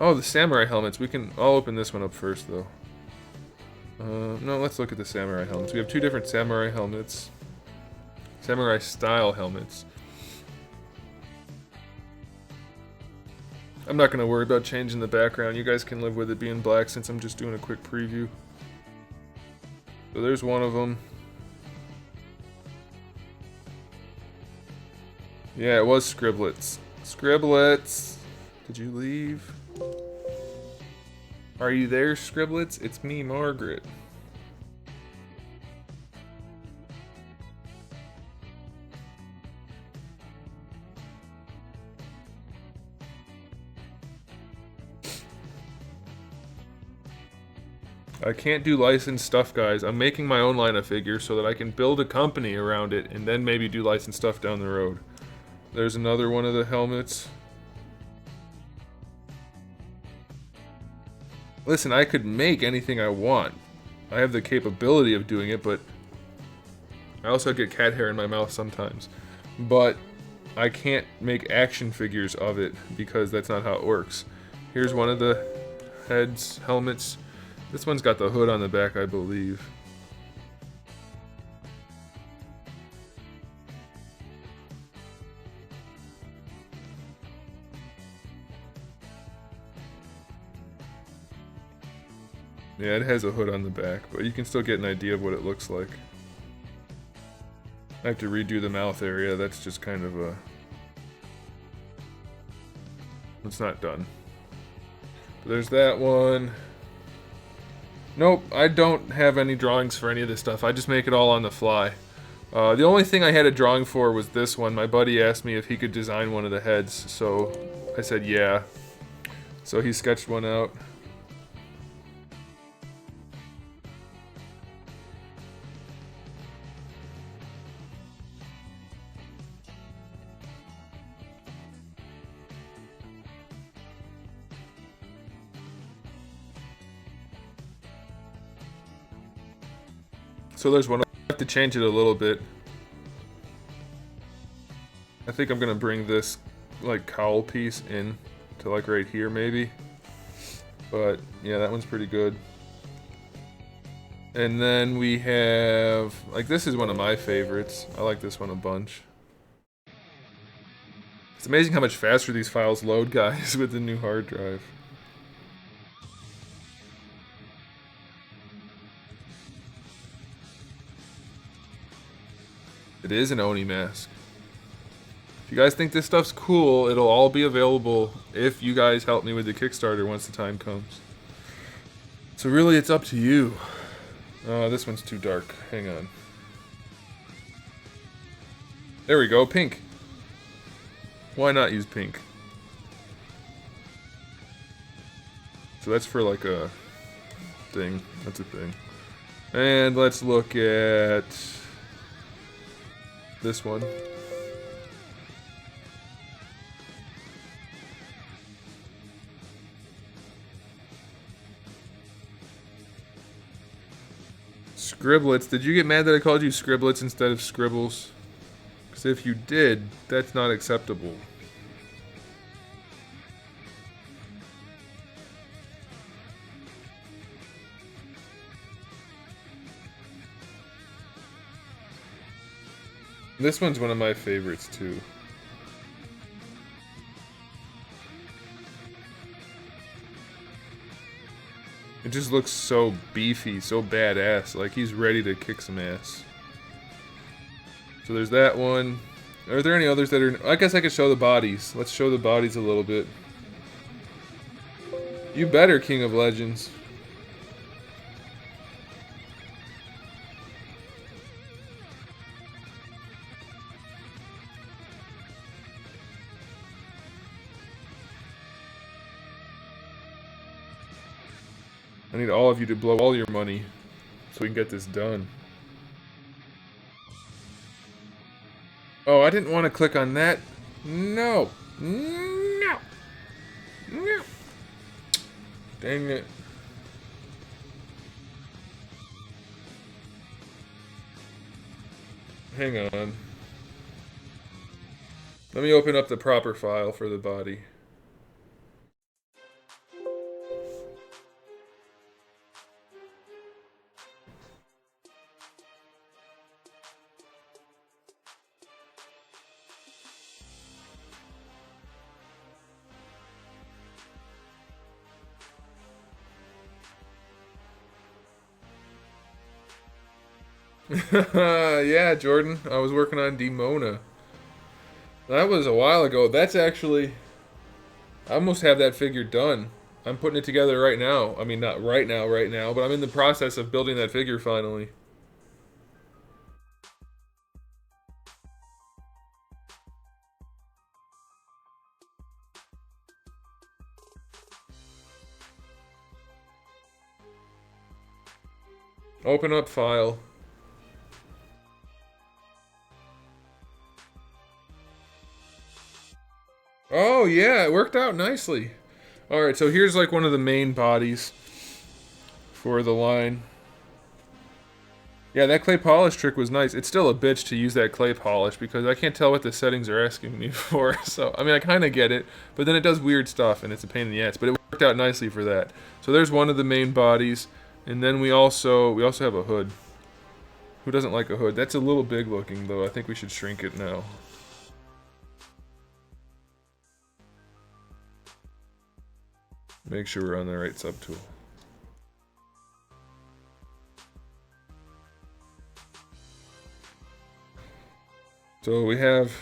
Oh, the samurai helmets. I'll open this one up first, though. No, let's look at the samurai helmets. We have 2 different samurai helmets. Samurai style helmets. I'm not going to worry about changing the background. You guys can live with it being black since I'm just doing a quick preview. So there's one of them. Yeah, it was Scriblets. Scriblets! Did you leave? Are you there, Scriblets? It's me, Margaret. I can't do licensed stuff, guys. I'm making my own line of figures so that I can build a company around it and then maybe do licensed stuff down the road. There's another one of the helmets. Listen, I could make anything I want. I have the capability of doing it, but I also get cat hair in my mouth sometimes. But I can't make action figures of it because that's not how it works. Here's one of the heads, helmets. This one's got the hood on the back, I believe. Yeah, it has a hood on the back, but you can still get an idea of what it looks like. I have to redo the mouth area, that's just kind of a... It's not done. But there's that one. Nope, I don't have any drawings for any of this stuff. I just make it all on the fly. The only thing I had a drawing for was this one. My buddy asked me if he could design one of the heads, so I said yeah. So he sketched one out. So there's one. I have to change it a little bit. I think I'm gonna bring this like cowl piece in to like right here maybe. But yeah, that one's pretty good. And then we have, like, this is one of my favorites. I like this one a bunch. It's amazing how much faster these files load, guys, with the new hard drive. It is an Oni mask. If you guys think this stuff's cool, it'll all be available if you guys help me with the Kickstarter once the time comes. So really, it's up to you. This one's too dark. Hang on. There we go, pink. Why not use pink? So that's for like a thing. That's a thing. And let's look at this one. Scribblets. Did you get mad that I called you scribblets instead of scribbles? Because if you did, that's not acceptable. This one's one of my favorites too. It just looks so beefy, so badass, like he's ready to kick some ass. So there's that one. Are there any others that are... I guess I could show the bodies. Let's show the bodies a little bit. You better, King of Legends. I need all of you to blow all your money so we can get this done. Oh, I didn't want to click on that. No. No. No. Dang it. Hang on. Let me open up the proper file for the body. Yeah, Jordan. I was working on Demona. That was a while ago. That's actually... I almost have that figure done. I'm putting it together right now. I mean, not right now, but I'm in the process of building that figure finally. Open up file. Oh, yeah, it worked out nicely. Alright, so here's like one of the main bodies for the line. Yeah, that clay polish trick was nice. It's still a bitch to use that clay polish because I can't tell what the settings are asking me for. So, I mean, I kind of get it, but then it does weird stuff and it's a pain in the ass. But it worked out nicely for that. So there's one of the main bodies. And then we also have a hood. Who doesn't like a hood? That's a little big looking, though. I think we should shrink it now. Make sure we're on the right subtool. So we have...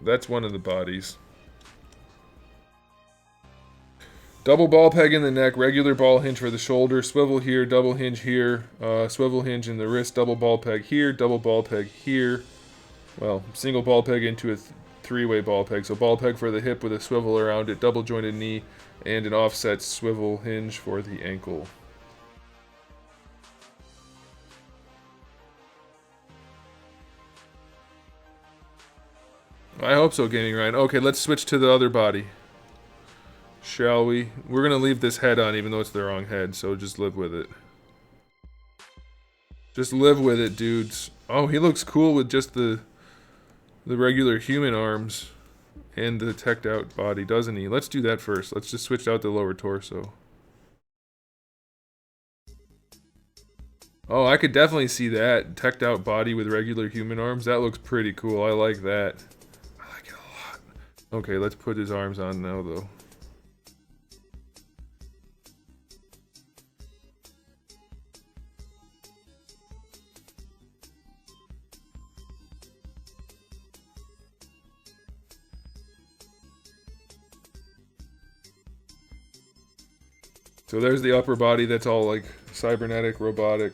That's one of the bodies. Double ball peg in the neck, regular ball hinge for the shoulder, swivel here, double hinge here, swivel hinge in the wrist, double ball peg here, double ball peg here. Well, single ball peg into a three-way ball peg. So ball peg for the hip with a swivel around it, double jointed knee, and an offset swivel hinge for the ankle. I hope so, Gaming Ryan. Okay, let's switch to the other body. Shall we? We're going to leave this head on even though it's the wrong head, so just live with it. Just live with it, dudes. Oh, he looks cool with just the regular human arms and the teched out body, doesn't he? Let's do that first. Let's just switch out the lower torso. Oh, I could definitely see that. Teched out body with regular human arms. That looks pretty cool. I like that. I like it a lot. Okay, let's put his arms on now, though. So there's the upper body that's all like cybernetic, robotic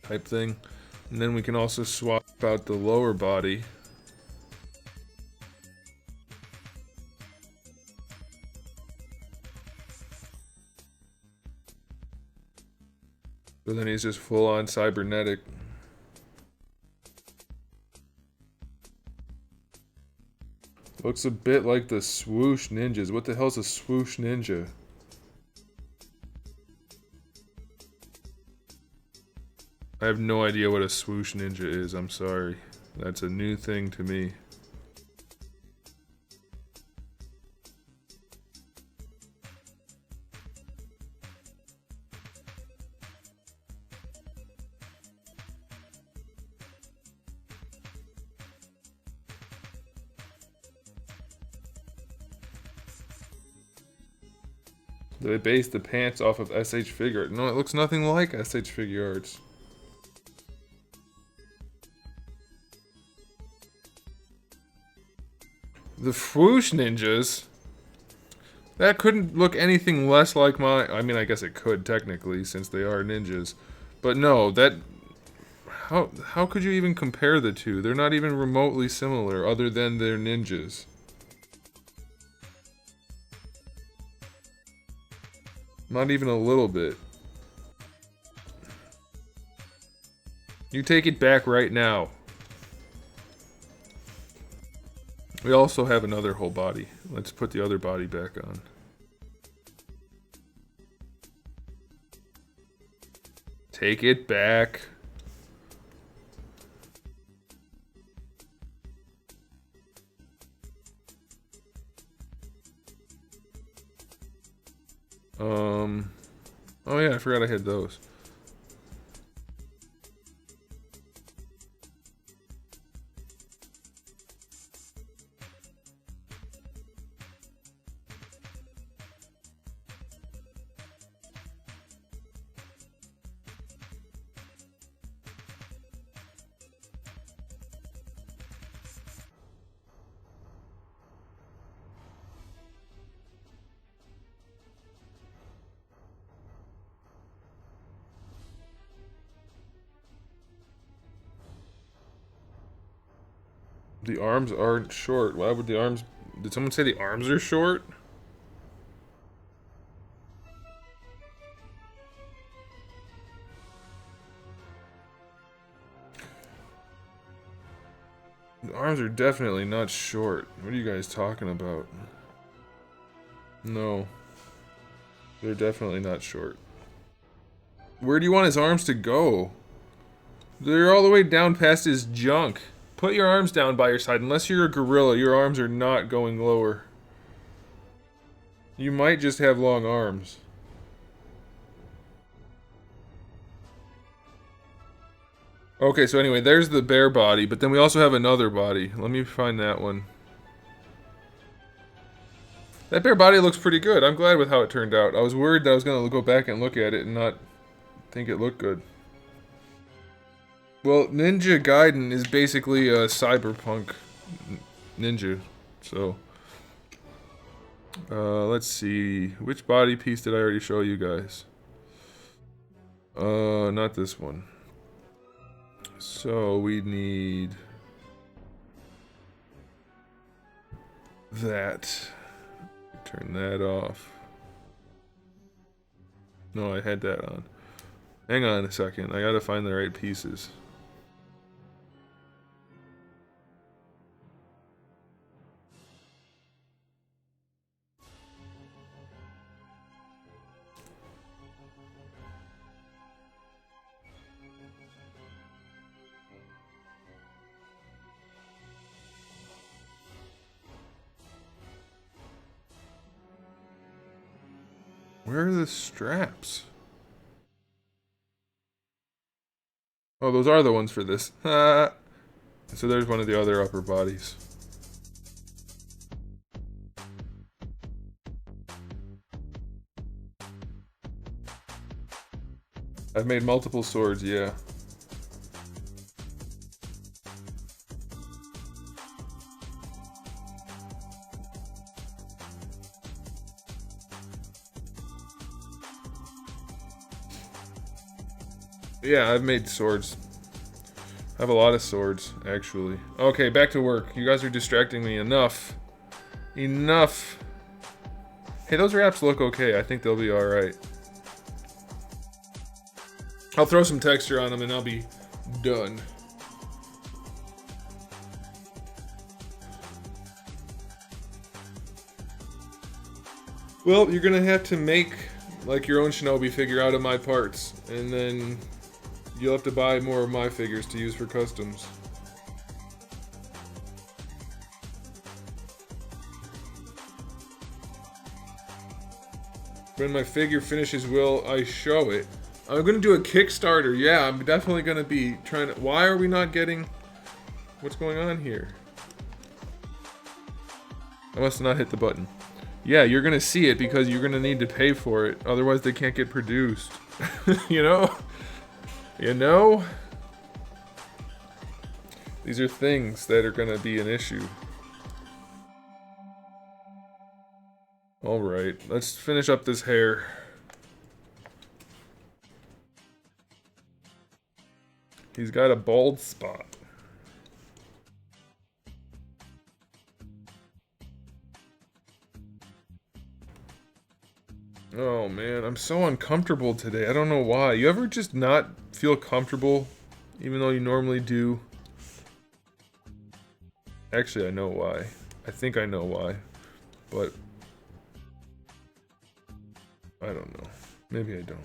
type thing. And then we can also swap out the lower body. But then he's just full on cybernetic. Looks a bit like the swoosh ninjas. What the hell's a swoosh ninja? I have no idea what a swoosh ninja is, I'm sorry. That's a new thing to me. They based the pants off of SH figure art. No, it looks nothing like SH figure arts. The swoosh ninjas? That couldn't look anything less like my... I mean, I guess it could, technically, since they are ninjas. But no, that... How could you even compare the two? They're not even remotely similar, other than they're ninjas. Not even a little bit. You take it back right now. We also have another whole body. Let's put the other body back on. Take it back. Oh yeah, I forgot I had those. The arms aren't short. Why would the arms... Did someone say the arms are short? The arms are definitely not short. What are you guys talking about? No. They're definitely not short. Where do you want his arms to go? They're all the way down past his junk. Put your arms down by your side. Unless you're a gorilla, your arms are not going lower. You might just have long arms. Okay, so anyway, there's the bear body, but then we also have another body. Let me find that one. That bear body looks pretty good. I'm glad with how it turned out. I was worried that I was going to go back and look at it and not think it looked good. Well, Ninja Gaiden is basically a cyberpunk ninja, so... let's see. Which body piece did I already show you guys? Not this one. So, we need... that. Turn that off. No, I had that on. Hang on a second. I gotta find the right pieces. Where are the straps? Oh, those are the ones for this. So there's one of the other upper bodies. I've made multiple swords, yeah. Yeah, I've made swords. I have a lot of swords, actually. Okay, back to work. You guys are distracting me. Enough. Enough. Hey, those wraps look okay. I think they'll be alright. I'll throw some texture on them and I'll be done. Well, you're gonna have to make like your own shinobi figure out of my parts, and then you'll have to buy more of my figures to use for customs. When my figure finishes, will I show it? I'm gonna do a Kickstarter. Yeah, I'm definitely gonna be trying to. Why are we not getting? What's going on here? I must not hit the button. Yeah, you're gonna see it because you're gonna need to pay for it. Otherwise, they can't get produced. You know? You know? These are things that are gonna be an issue. Alright, let's finish up this hair. He's got a bald spot. Oh man, I'm so uncomfortable today. I don't know why. You ever just not feel comfortable, even though you normally do? Actually, I know why. I think I know why. But I don't know. Maybe I don't.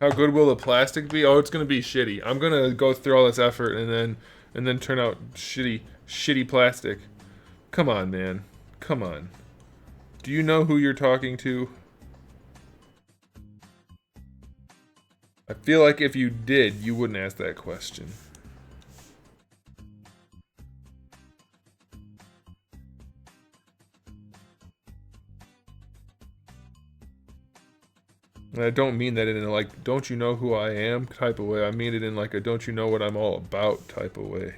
How good will the plastic be? Oh, it's gonna be shitty. I'm gonna go through all this effort and then turn out shitty plastic. Come on, man. Come on. Do you know who you're talking to? I feel like if you did, you wouldn't ask that question. And I don't mean that in a like, don't you know who I am type of way. I mean it in like a don't you know what I'm all about type of way.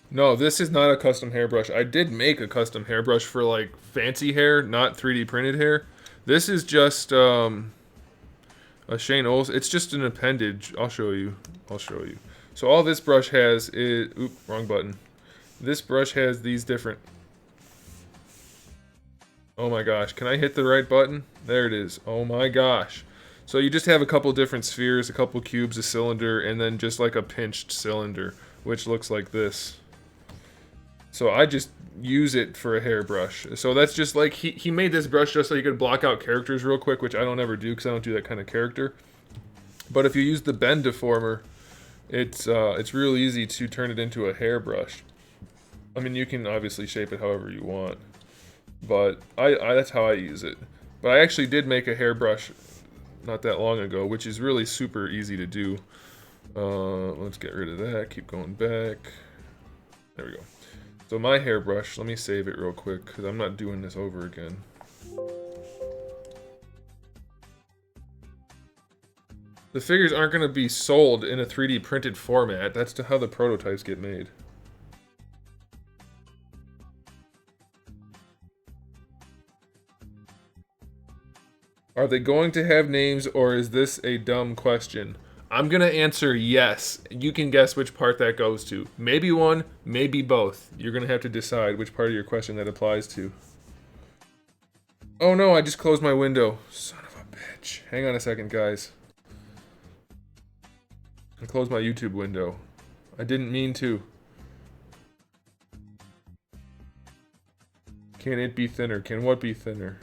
No, this is not a custom hairbrush. I did make a custom hairbrush for like fancy hair, not 3D printed hair. This is just a Shane Olsen. It's just an appendage. I'll show you. I'll show you. So all this brush has is, oop, wrong button. This brush has these different, oh my gosh, can I hit the right button? There it is, oh my gosh. So you just have a couple different spheres, a couple cubes, a cylinder, and then just like a pinched cylinder, which looks like this. So I just use it for a hairbrush. So that's just like, he made this brush just so you could block out characters real quick, which I don't ever do because I don't do that kind of character. But if you use the bend deformer, it's real easy to turn it into a hairbrush. I mean, you can obviously shape it however you want, but I that's how I use it. But I actually did make a hairbrush not that long ago, which is really super easy to do. Let's get rid of that. Keep going back. There we go. So my hairbrush, let me save it real quick because I'm not doing this over again. The figures aren't going to be sold in a 3D printed format. That's how the prototypes get made. Are they going to have names, or is this a dumb question? I'm going to answer yes. You can guess which part that goes to. Maybe one, maybe both. You're going to have to decide which part of your question that applies to. Oh no, I just closed my window. Son of a bitch. Hang on a second, guys. I closed my YouTube window. I didn't mean to. Can it be thinner? Can what be thinner?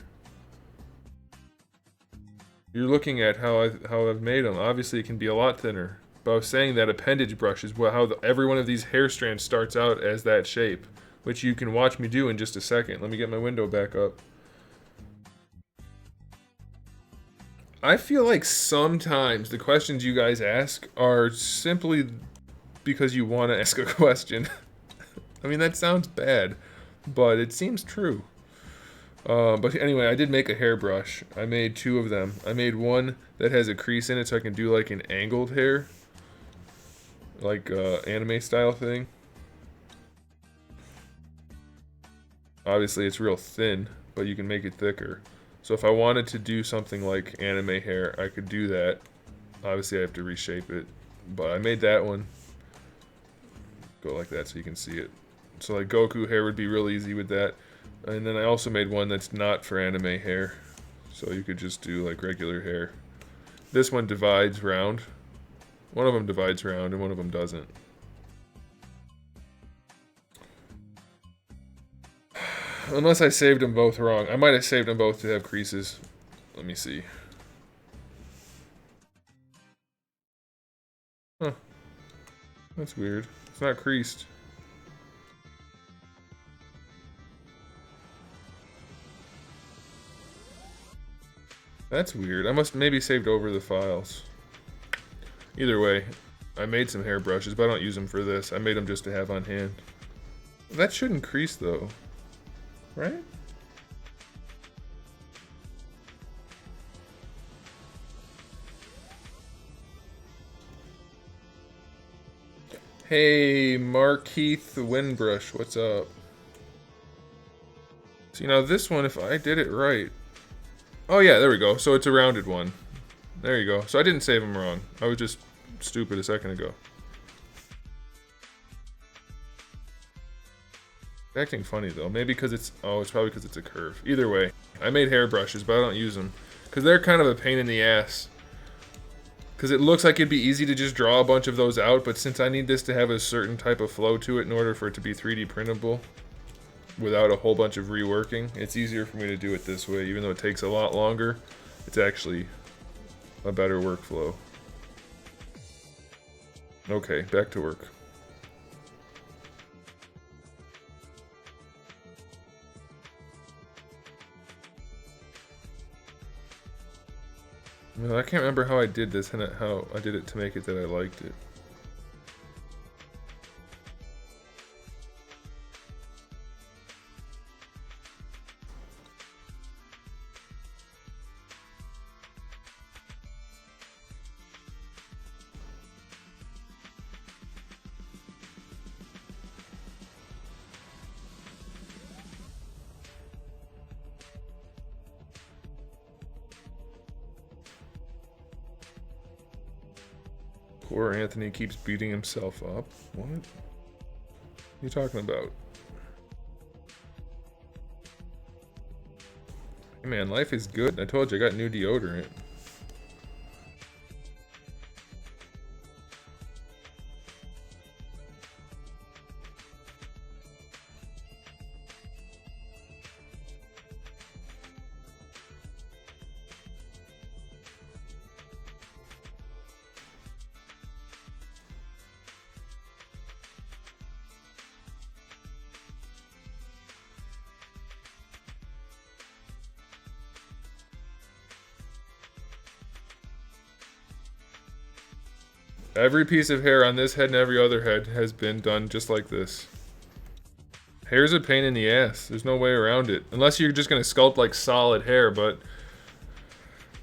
You're looking at how I've made them. Obviously, it can be a lot thinner. But I was saying that appendage brush is how every one of these hair strands starts out as that shape, which you can watch me do in just a second. Let me get my window back up. I feel like sometimes the questions you guys ask are simply because you want to ask a question. I mean, that sounds bad, but it seems true. But anyway, I did make a hairbrush. I made two of them. I made one that has a crease in it so I can do like an angled hair. like anime style thing. Obviously it's real thin, but you can make it thicker. So if I wanted to do something like anime hair, I could do that. Obviously I have to reshape it, but I made that one. Go like that so you can see it. So like Goku hair would be real easy with that. And then I also made one that's not for anime hair. So you could just do like regular hair. This one divides round. One of them divides round and one of them doesn't. Unless I saved them both wrong. I might have saved them both to have creases. Let me see. Huh. That's weird. It's not creased. That's weird. I must maybe saved over the files. Either way, I made some hair brushes, but I don't use them for this. I made them just to have on hand. That shouldn't crease though, right? Hey, Markeith Windbrush, what's up? So, this one, if I did it right... Oh yeah, there we go. So it's a rounded one. There you go. So I didn't save them wrong. I was just stupid a second ago. Acting funny though. Maybe because it's... Oh, it's probably because it's a curve. Either way, I made hair brushes, but I don't use them. Because they're kind of a pain in the ass. Because it looks like it'd be easy to just draw a bunch of those out, but since I need this to have a certain type of flow to it in order for it to be 3D printable without a whole bunch of reworking, it's easier for me to do it this way. Even though it takes a lot longer, it's actually a better workflow. Okay, back to work. Well, I can't remember how I did this and how I did it to make it that I liked it. Poor Anthony keeps beating himself up. What? What are you talking about? Hey man, life is good. I told you I got new deodorant. Every piece of hair on this head and every other head has been done just like this. Hair's a pain in the ass. There's no way around it. Unless you're just going to sculpt like solid hair, but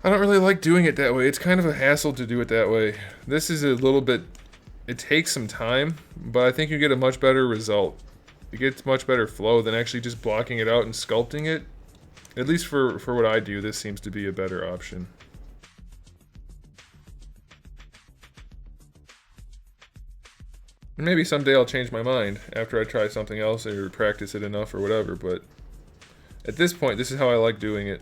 I don't really like doing it that way. It's kind of a hassle to do it that way. This is a little bit... It takes some time, but I think you get a much better result. It gets much better flow than actually just blocking it out and sculpting it. At least for what I do, this seems to be a better option. Maybe someday I'll change my mind after I try something else or practice it enough or whatever, but at this point, this is how I like doing it.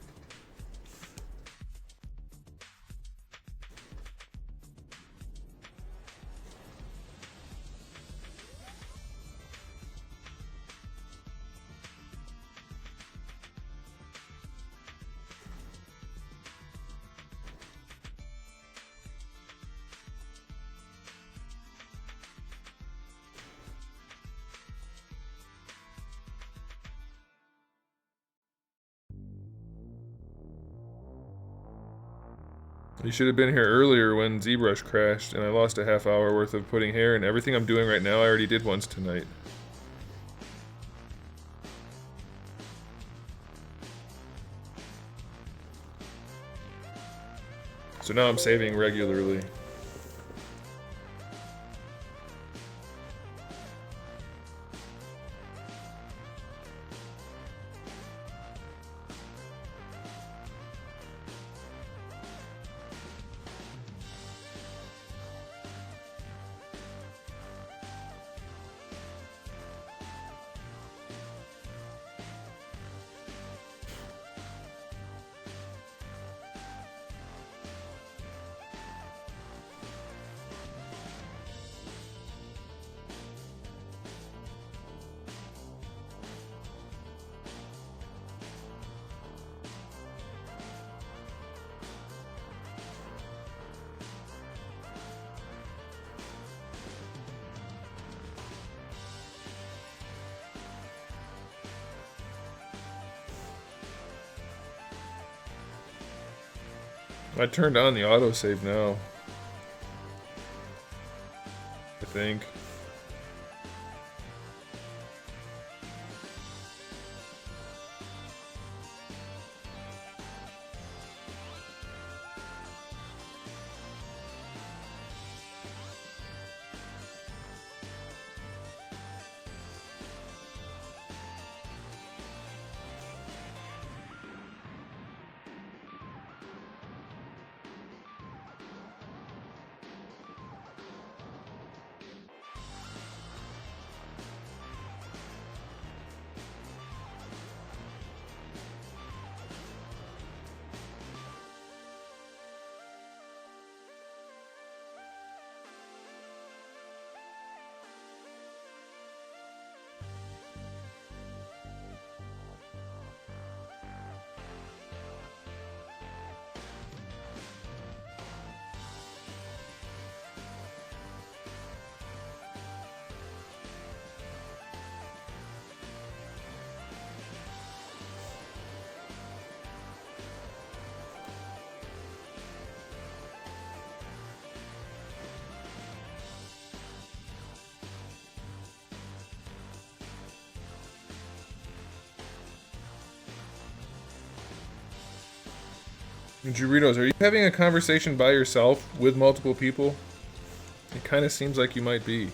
You should have been here earlier when ZBrush crashed and I lost a half hour worth of putting hair, and everything I'm doing right now I already did once tonight. So now I'm saving regularly. I turned on the autosave now. I think. Doritos, are you having a conversation by yourself with multiple people? It kind of seems like you might be.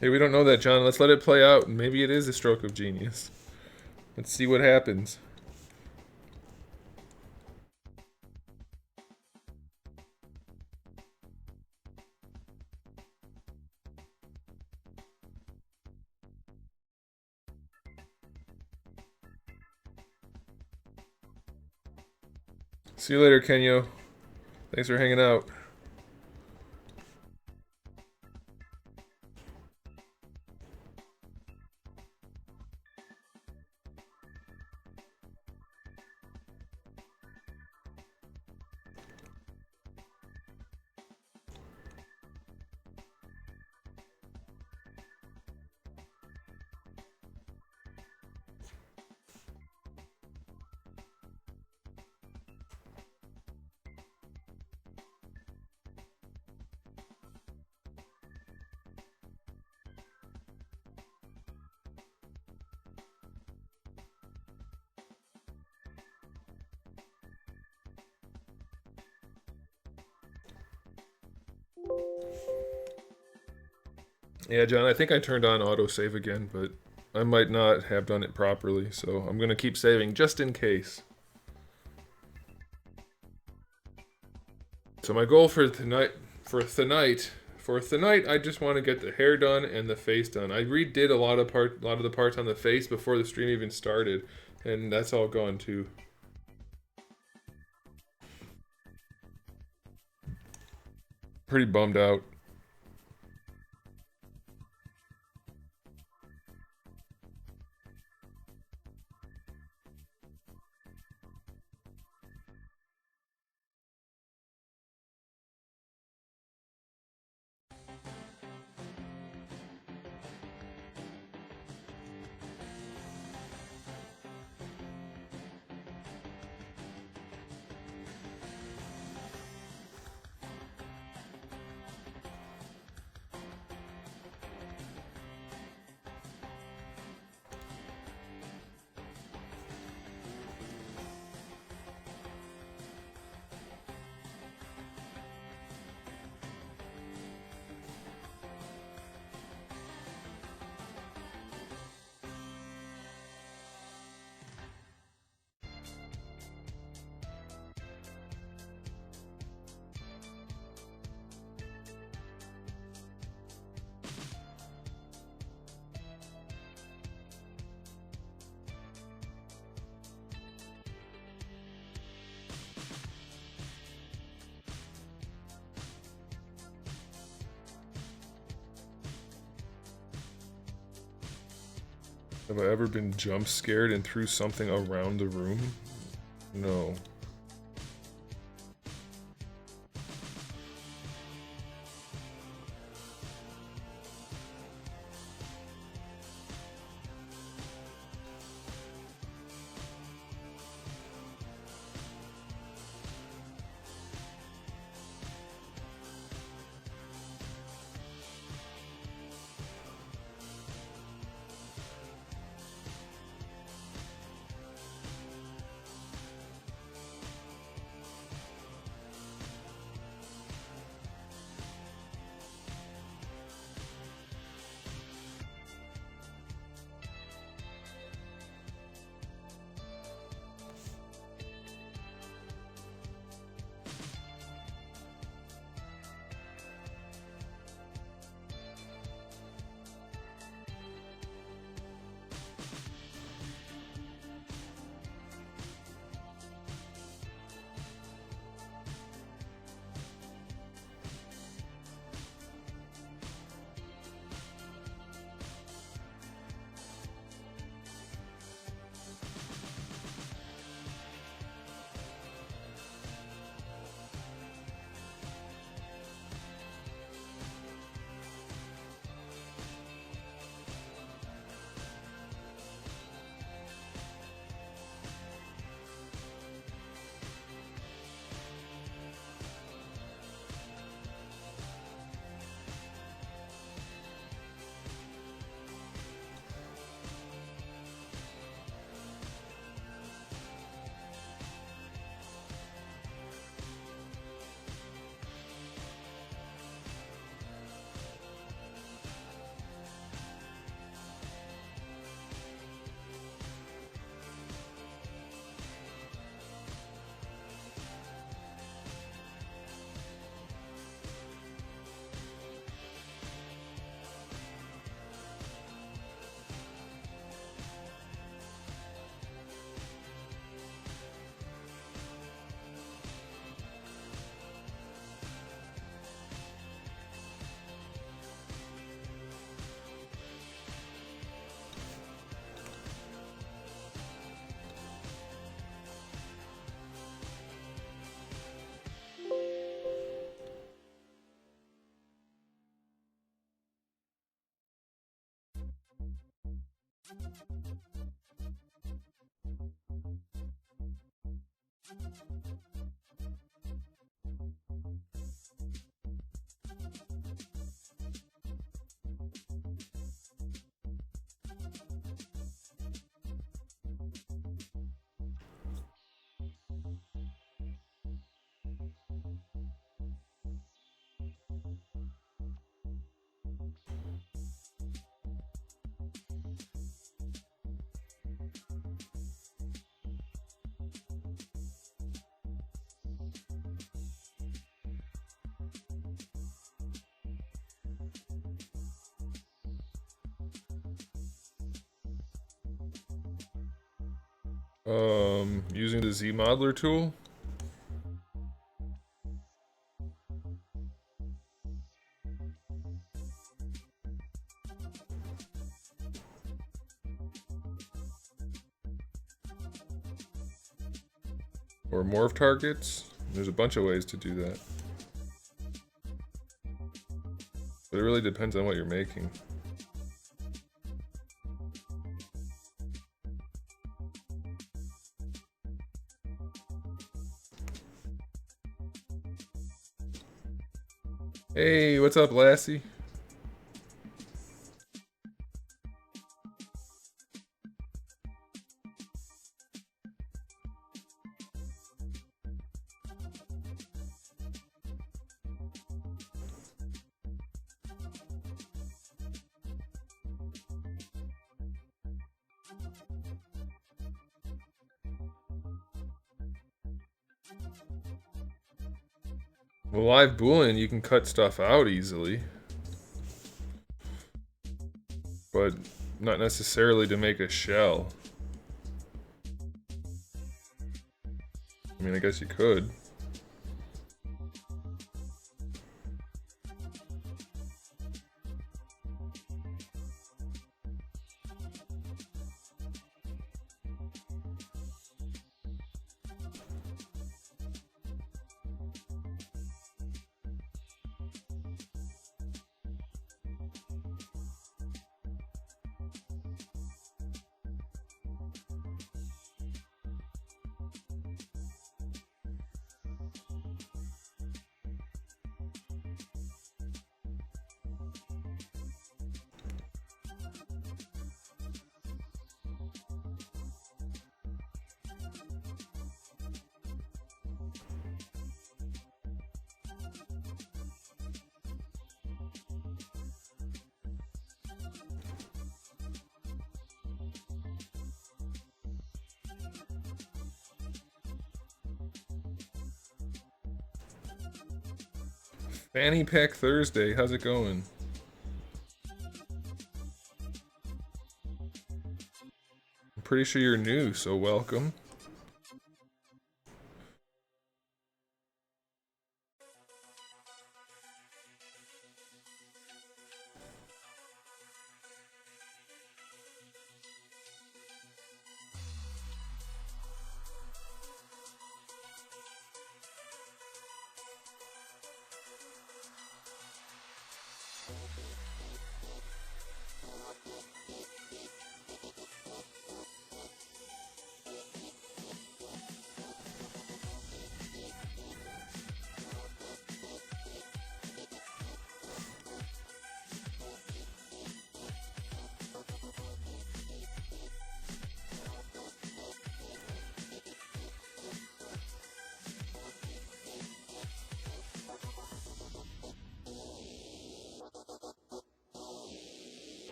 Hey, we don't know that, John. Let's let it play out, and maybe it is a stroke of genius. Let's see what happens. See you later, Kenyo. Thanks for hanging out. Yeah, John, I think I turned on autosave again, but I might not have done it properly, so I'm gonna keep saving just in case. So my goal for tonight, I just want to get the hair done and the face done. I redid a lot of the parts on the face before the stream even started, and that's all gone too. Pretty bummed out. Have I ever been jump scared and threw something around the room? No. Using the ZModeler tool. Or morph targets. There's a bunch of ways to do that. But it really depends on what you're making. Hey, what's up, Lassie? Well, live boolean, you can cut stuff out easily. But not necessarily to make a shell. I mean, I guess you could. Fanny Pack Thursday, how's it going? I'm pretty sure you're new, so welcome.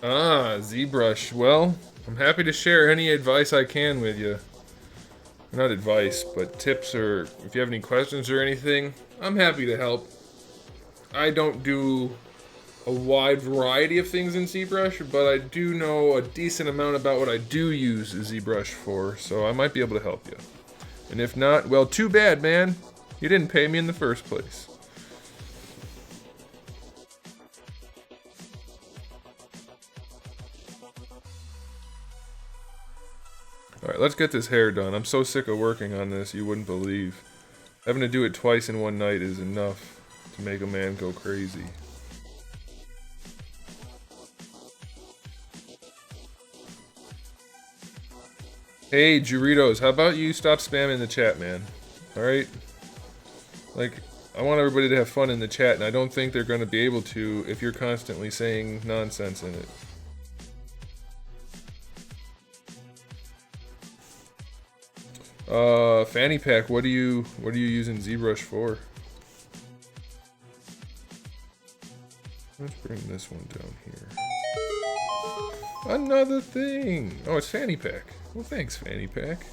Ah, ZBrush. Well, I'm happy to share any advice I can with you. Not advice, but tips, or if you have any questions or anything, I'm happy to help. I don't do a wide variety of things in ZBrush, but I do know a decent amount about what I do use ZBrush for, so I might be able to help you. And if not, well, too bad, man. You didn't pay me in the first place. Alright, let's get this hair done. I'm so sick of working on this, you wouldn't believe. Having to do it twice in one night is enough to make a man go crazy. Hey, Doritos, how about you stop spamming the chat, man? Alright? Like, I want everybody to have fun in the chat, and I don't think they're going to be able to if you're constantly saying nonsense in it. Fanny Pack, what are you using ZBrush for? Let's bring this one down here. Another thing! Oh, it's Fanny Pack. Well, thanks, Fanny Pack.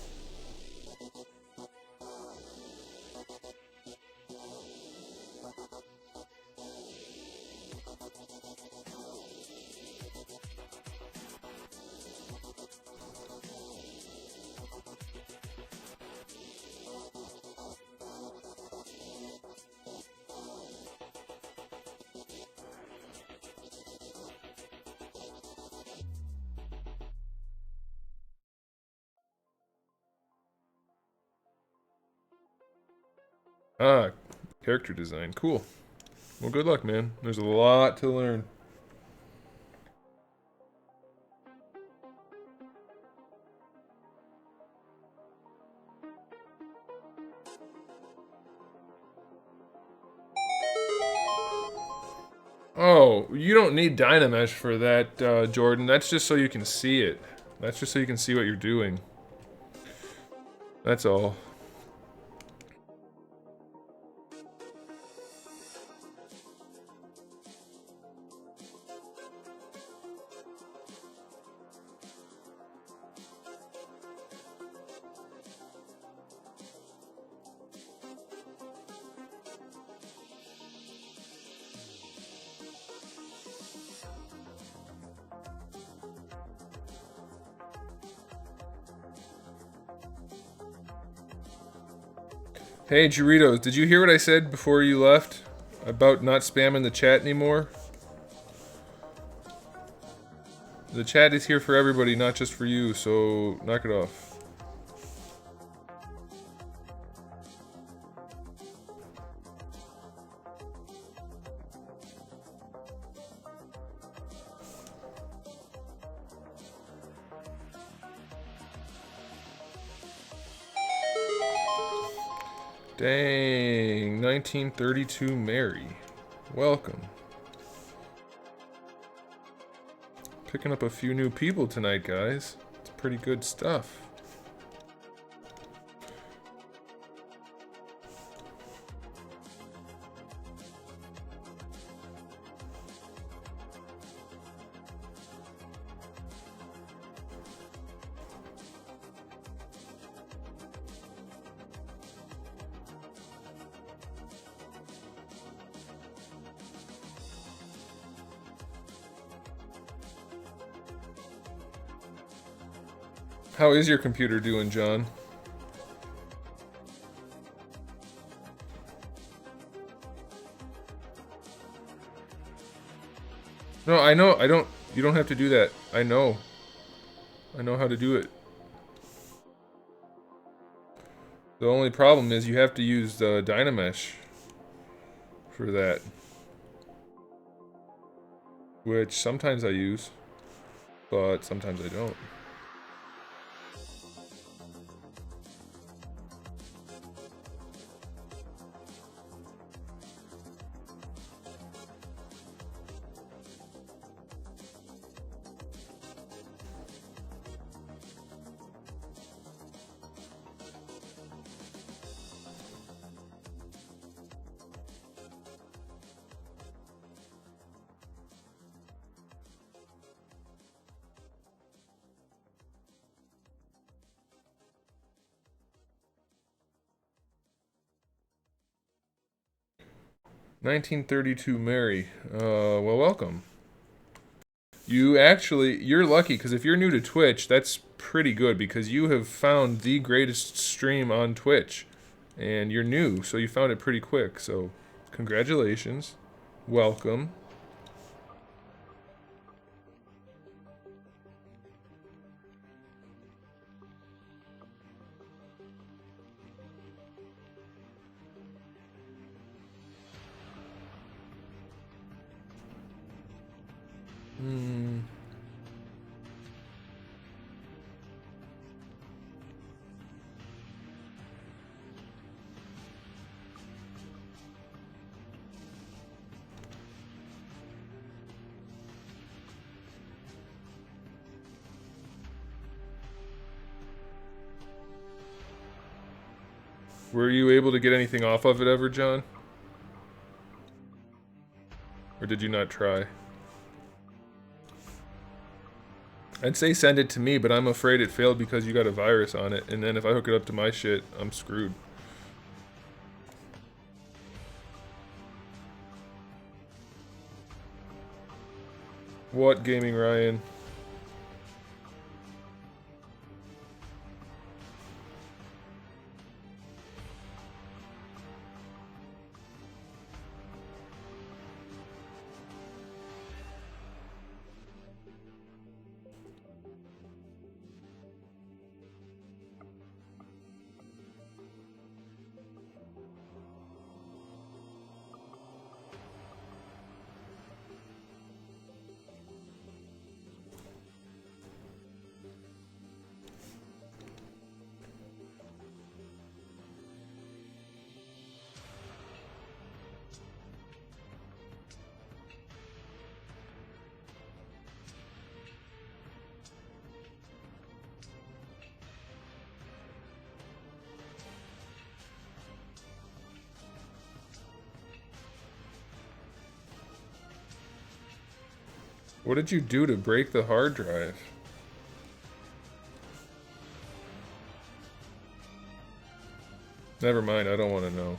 Ah, character design. Cool. Well, good luck, man. There's a lot to learn. Oh, you don't need Dynamesh for that, Jordan. That's just so you can see it. That's just so you can see what you're doing. That's all. Hey, Doritos, did you hear what I said before you left? About not spamming the chat anymore? The chat is here for everybody, not just for you, so knock it off. Dang, 1932 Mary. Welcome. Picking up a few new people tonight, guys. It's pretty good stuff. How is your computer doing, John? No, I know. You don't have to do that. I know. I know how to do it. The only problem is you have to use Dynamesh for that. Which sometimes I use, but sometimes I don't. "1932 Mary. Well, welcome. You're lucky, because if you're new to Twitch, that's pretty good, because you have found the greatest stream on Twitch. And you're new, so you found it pretty quick, so congratulations. Welcome. Were you able to get anything off of it ever, John? Or did you not try? I'd say send it to me, but I'm afraid it failed because you got a virus on it, and then if I hook it up to my shit, I'm screwed. What, Gaming Ryan? What did you do to break the hard drive? Never mind, I don't want to know.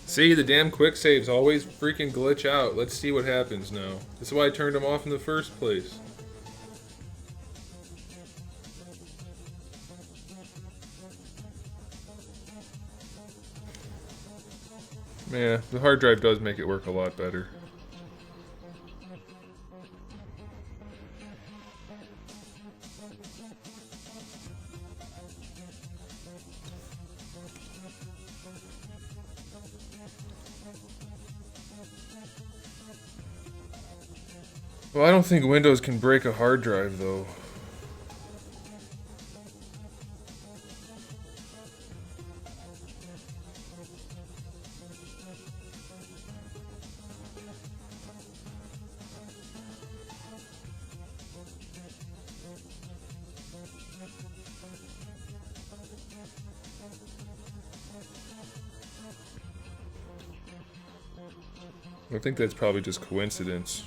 See, the damn quick saves always freaking glitch out. Let's see what happens now. This is why I turned them off in the first place. Yeah, the hard drive does make it work a lot better. Well, I don't think Windows can break a hard drive, though. I think that's probably just coincidence.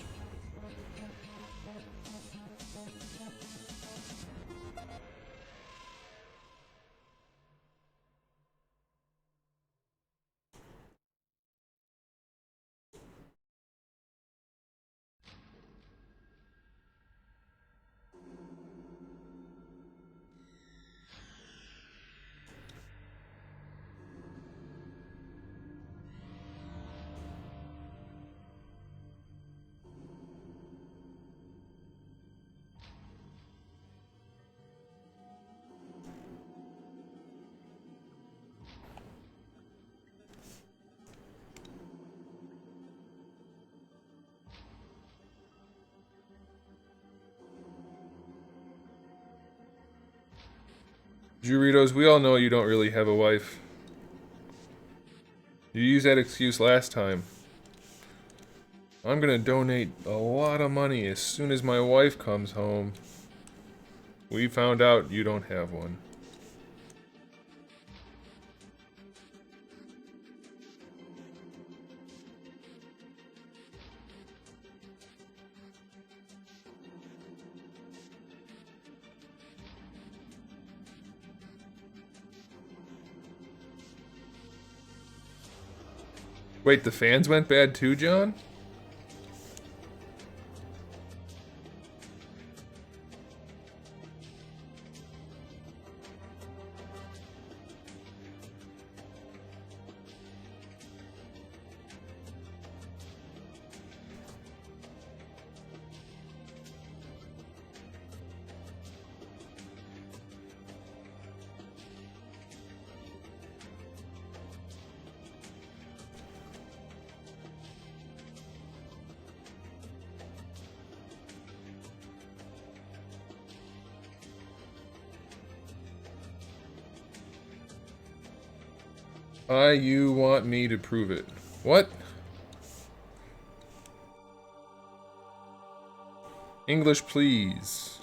Doritos, we all know you don't really have a wife. You used that excuse last time. I'm gonna donate a lot of money as soon as my wife comes home. We found out you don't have one. Wait, the fans went bad too, John? You want me to prove it. What? English, please.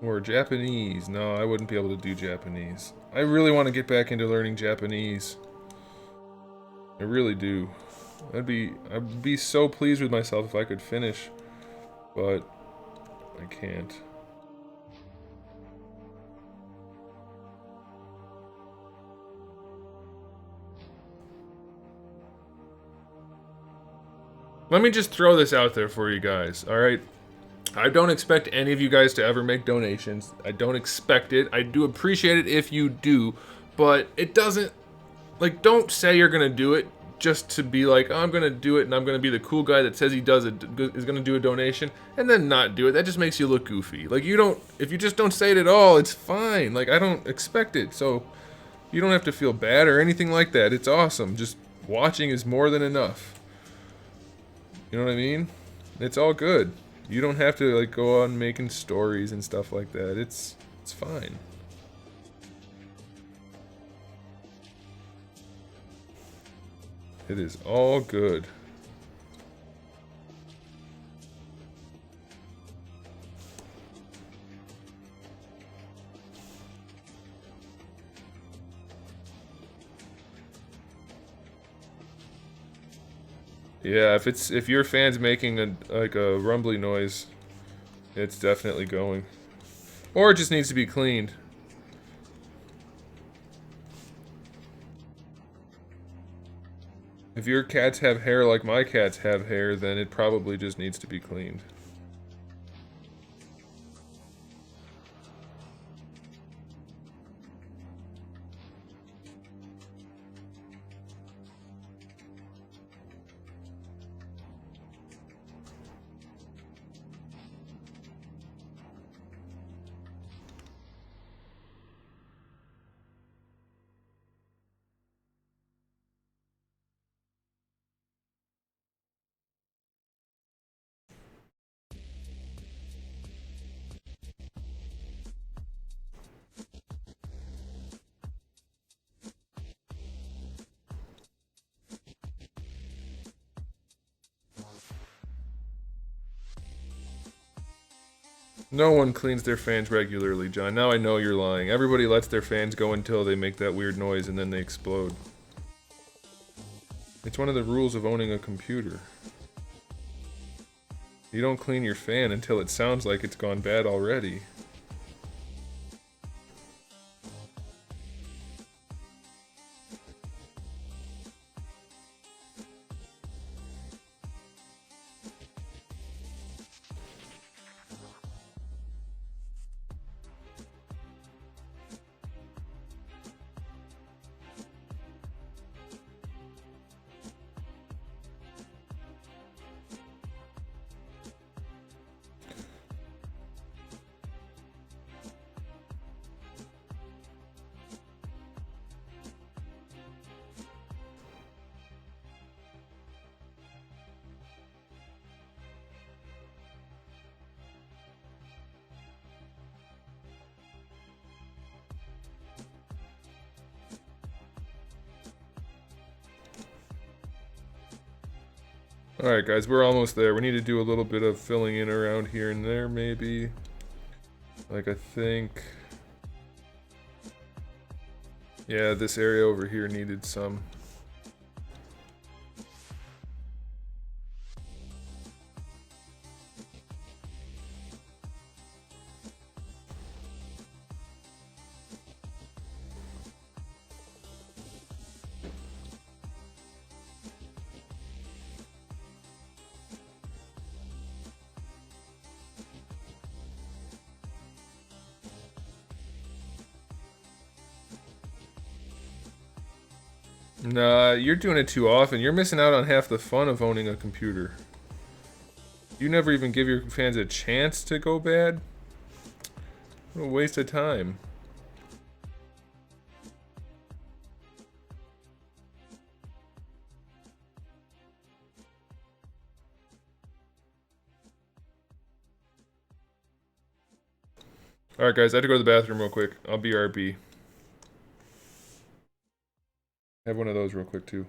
Or Japanese. No, I wouldn't be able to do Japanese. I really want to get back into learning Japanese. I really do. I'd be so pleased with myself if I could finish, but I can't. Let me just throw this out there for you guys, alright? I don't expect any of you guys to ever make donations. I don't expect it. I do appreciate it if you do, but it doesn't... Like, don't say you're gonna do it just to be like, oh, I'm gonna do it and I'm gonna be the cool guy that says he does it, is gonna do a donation, and then not do it. That just makes you look goofy. Like, you don't... If you just don't say it at all, it's fine. Like, I don't expect it, so... You don't have to feel bad or anything like that. It's awesome. Just watching is more than enough. You know what I mean? It's all good. You don't have to like go on making stories and stuff like that. It's fine. It is all good. Yeah, if your fan's making a rumbly noise, it's definitely going. Or it just needs to be cleaned. If your cats have hair like my cats have hair, then it probably just needs to be cleaned. No one cleans their fans regularly, John. Now I know you're lying. Everybody lets their fans go until they make that weird noise and then they explode. It's one of the rules of owning a computer. You don't clean your fan until it sounds like it's gone bad already. Alright guys, we're almost there. We need to do a little bit of filling in around here and there maybe. Like I think... yeah, this area over here needed some. Nah, you're doing it too often. You're missing out on half the fun of owning a computer. You never even give your fans a chance to go bad? What a waste of time. Alright guys, I have to go to the bathroom real quick. I'll BRB. Have one of those real quick too.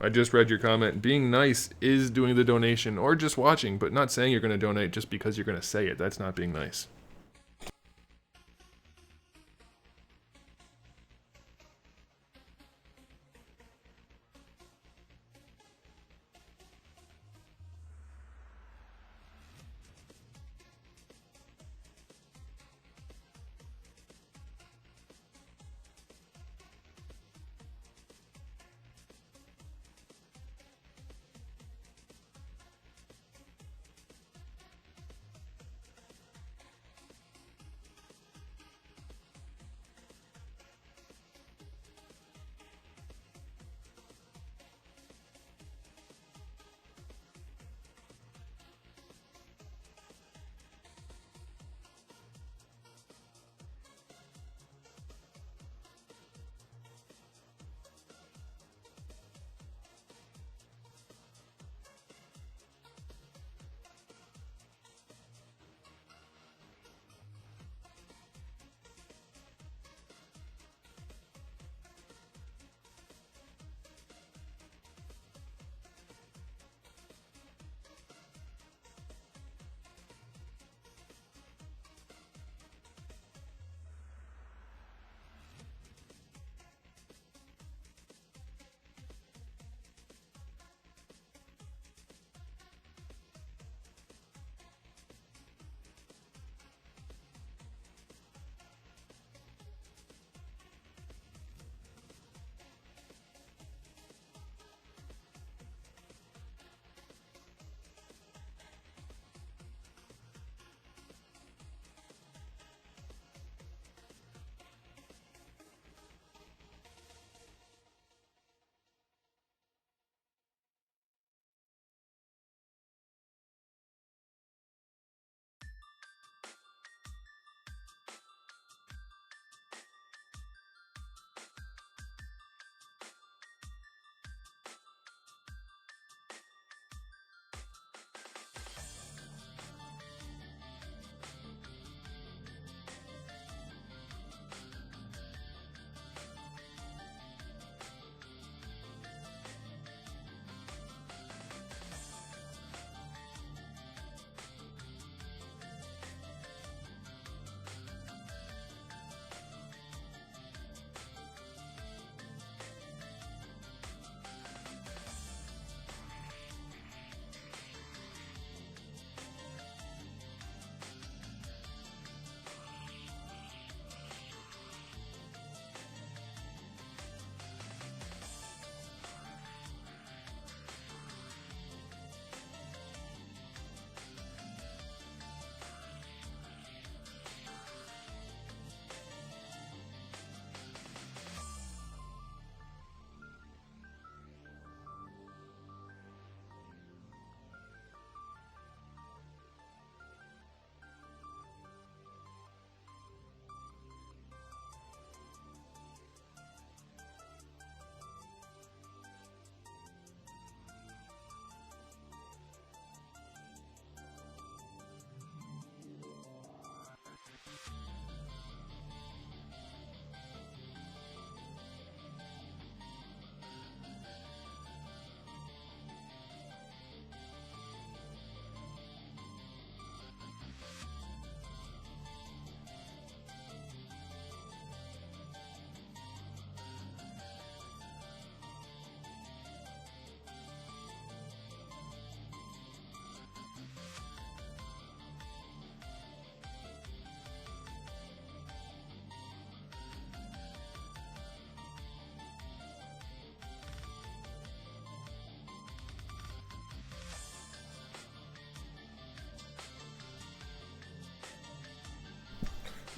I just read your comment. Being nice is doing the donation or just watching, but not saying you're going to donate just because you're going to say it. That's not being nice.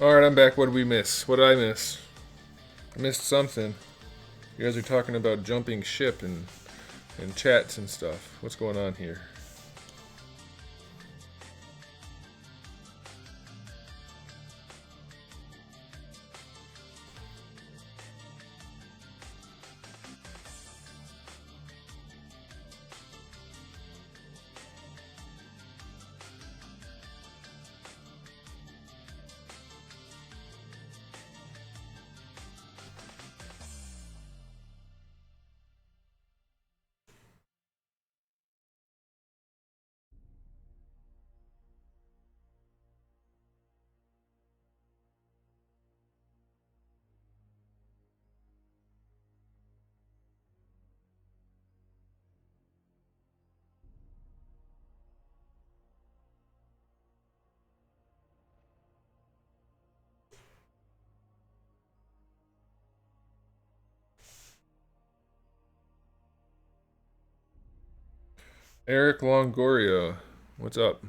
Alright, I'm back. What did we miss? What did I miss? I missed something. You guys are talking about jumping ship and chats and stuff. What's going on here? Eric Longoria, what's up?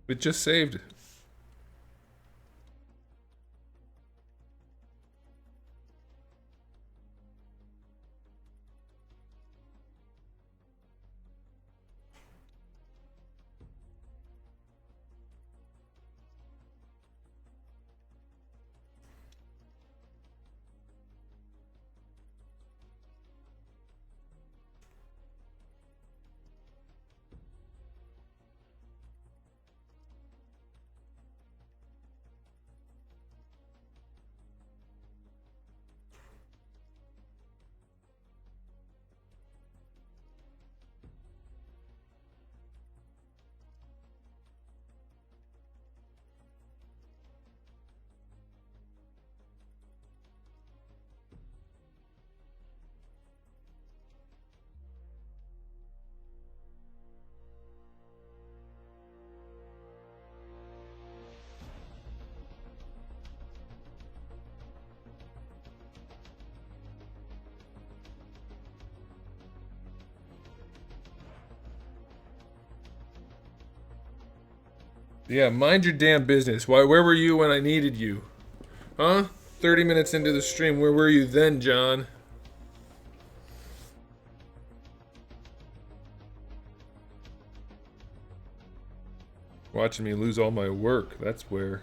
It just saved. Yeah, mind your damn business. Why? Where were you when I needed you? Huh? 30 minutes into the stream, where were you then, John? Watching me lose all my work. That's where.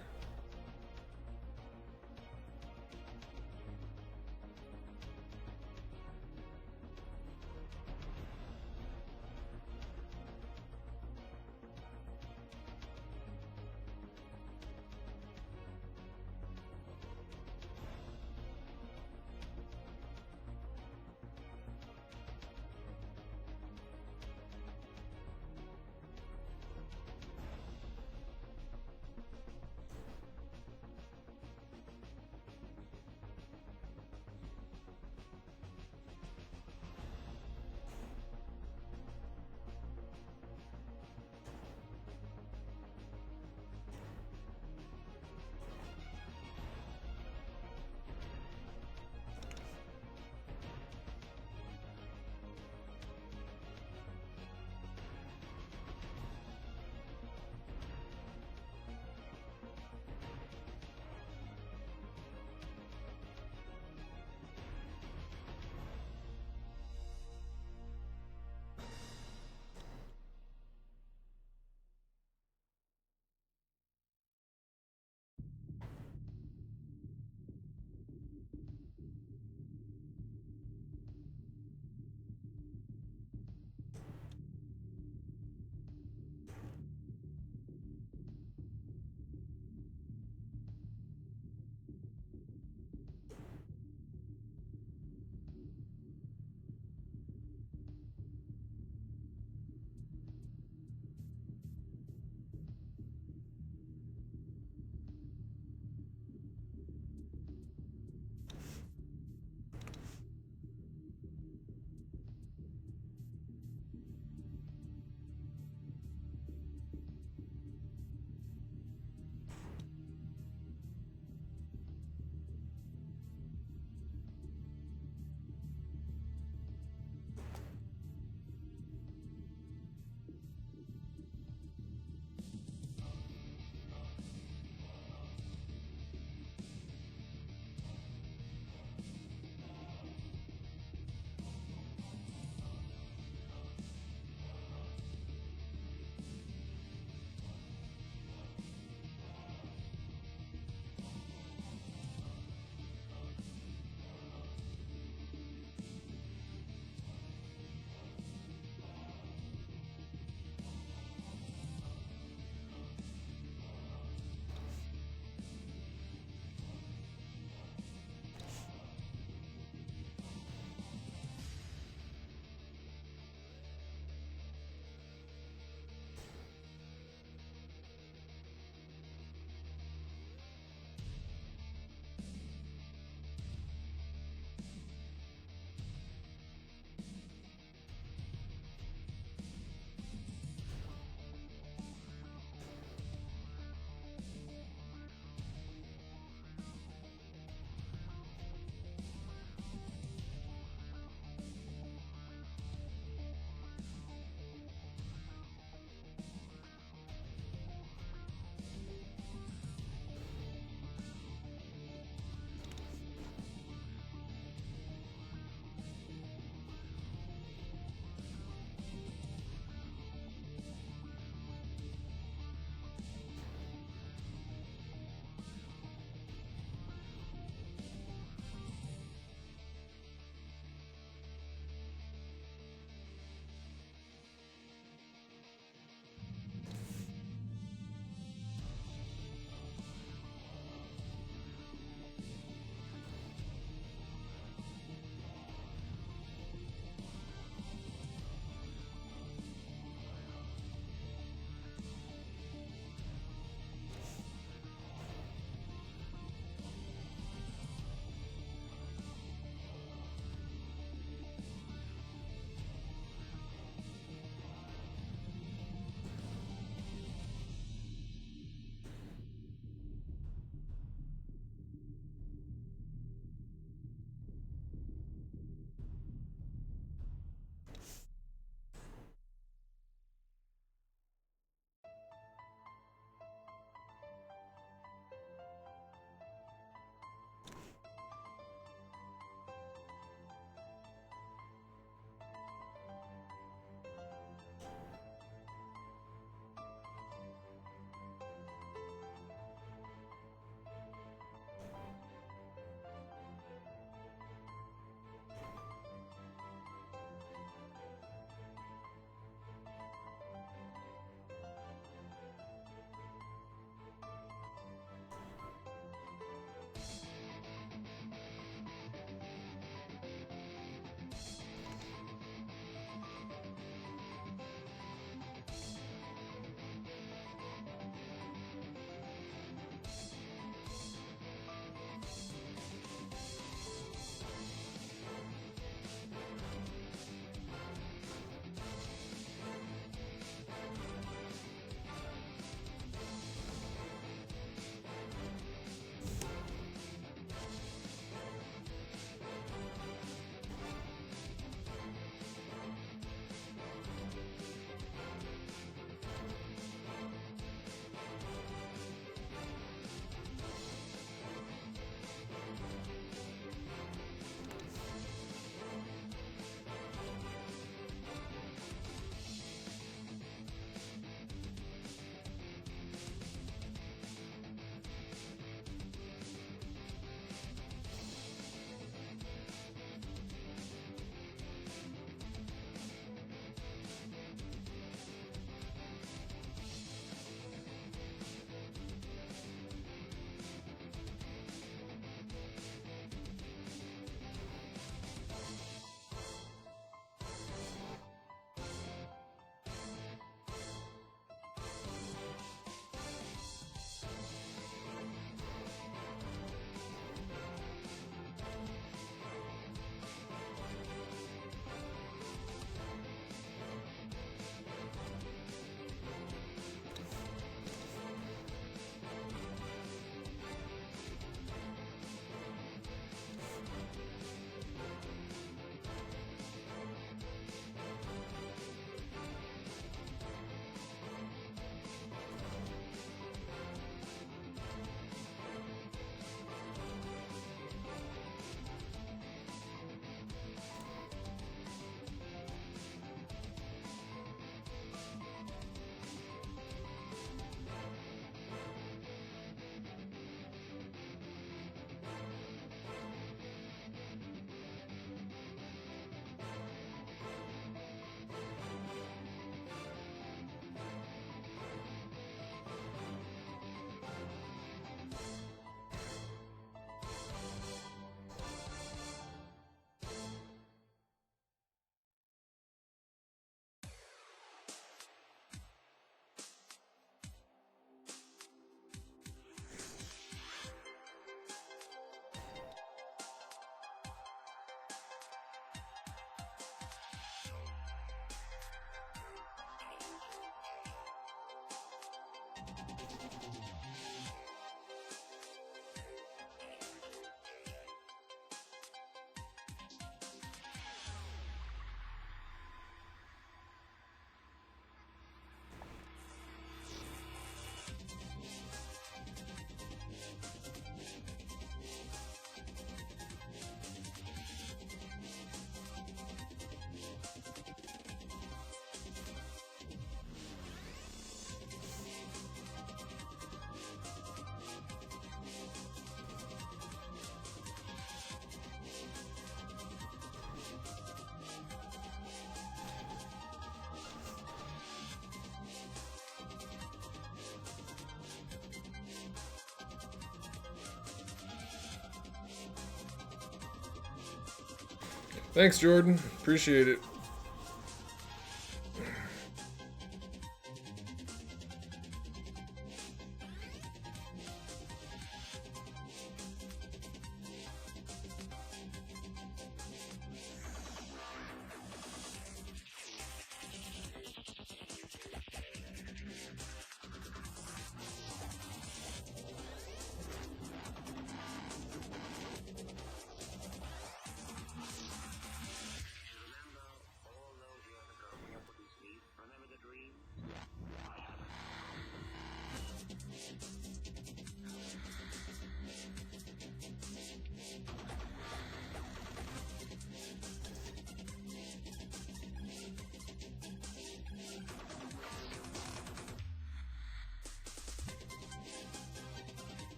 Thanks, Jordan. Appreciate it.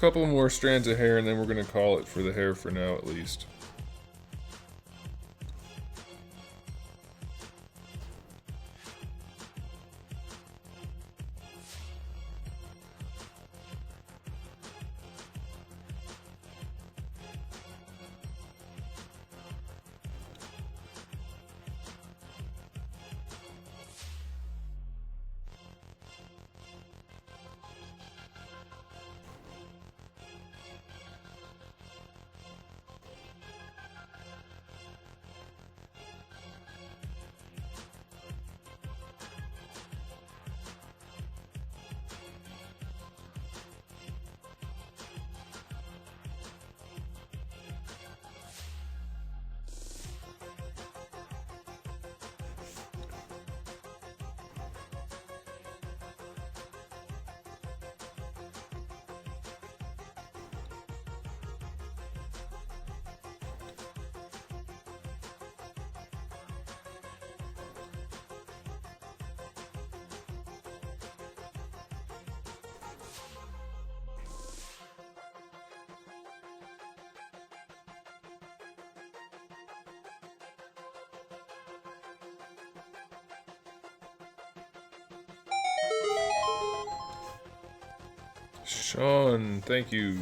Couple more strands of hair and then we're gonna call it for the hair for now at least. Sean, thank you.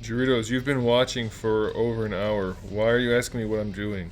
Doritos, you've been watching for over an hour. Why are you asking me what I'm doing?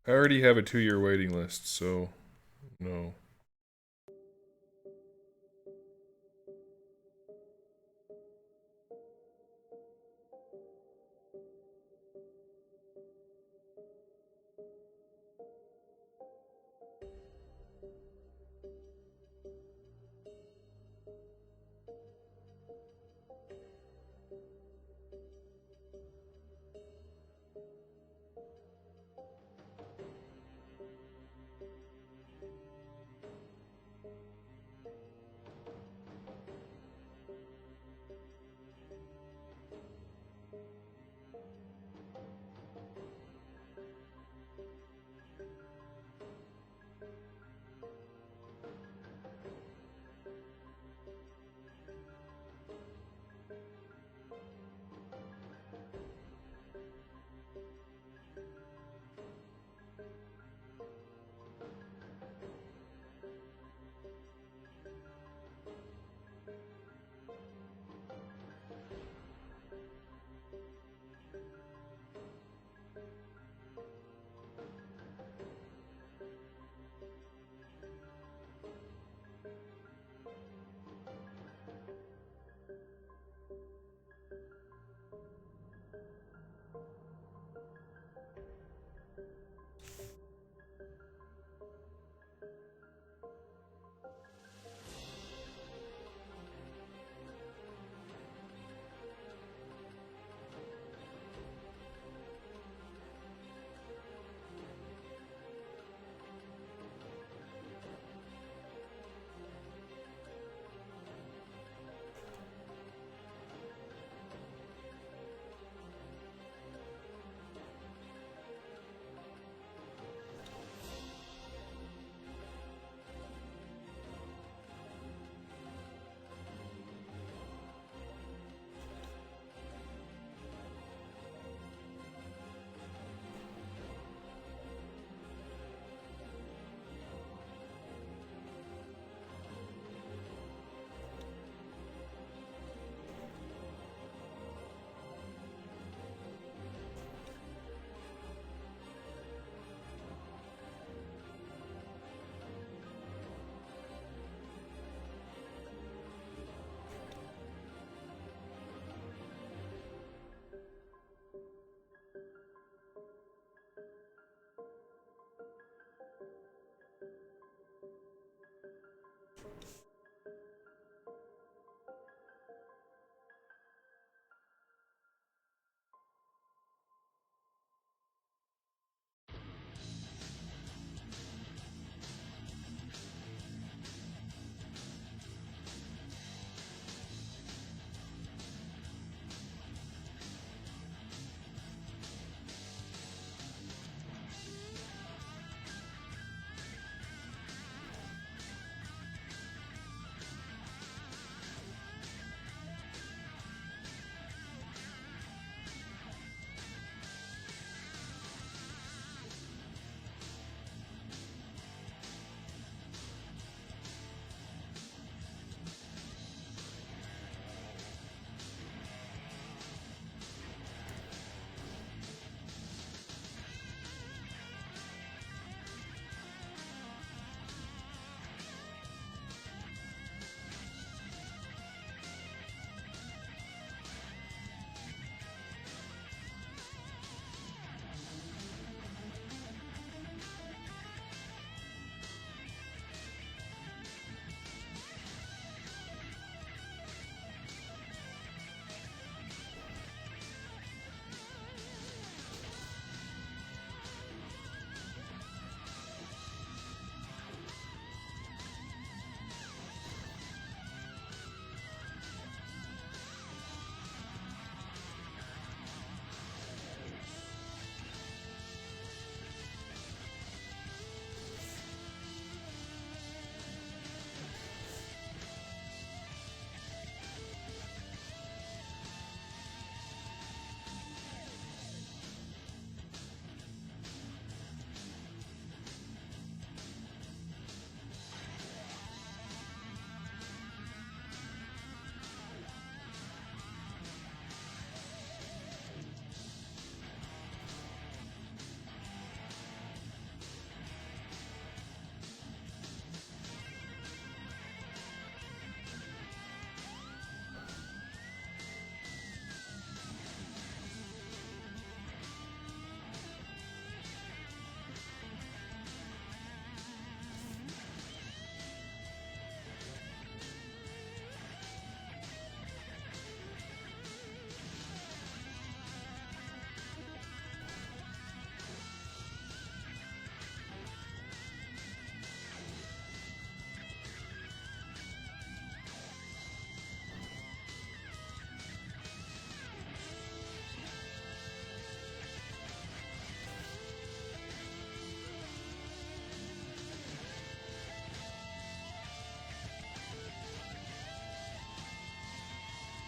I already have a 2-year waiting list, so no.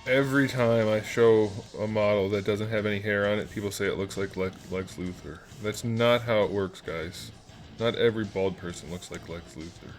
Every time I show a model that doesn't have any hair on it, people say it looks like Lex Luthor. That's not how it works, guys. Not every bald person looks like Lex Luthor.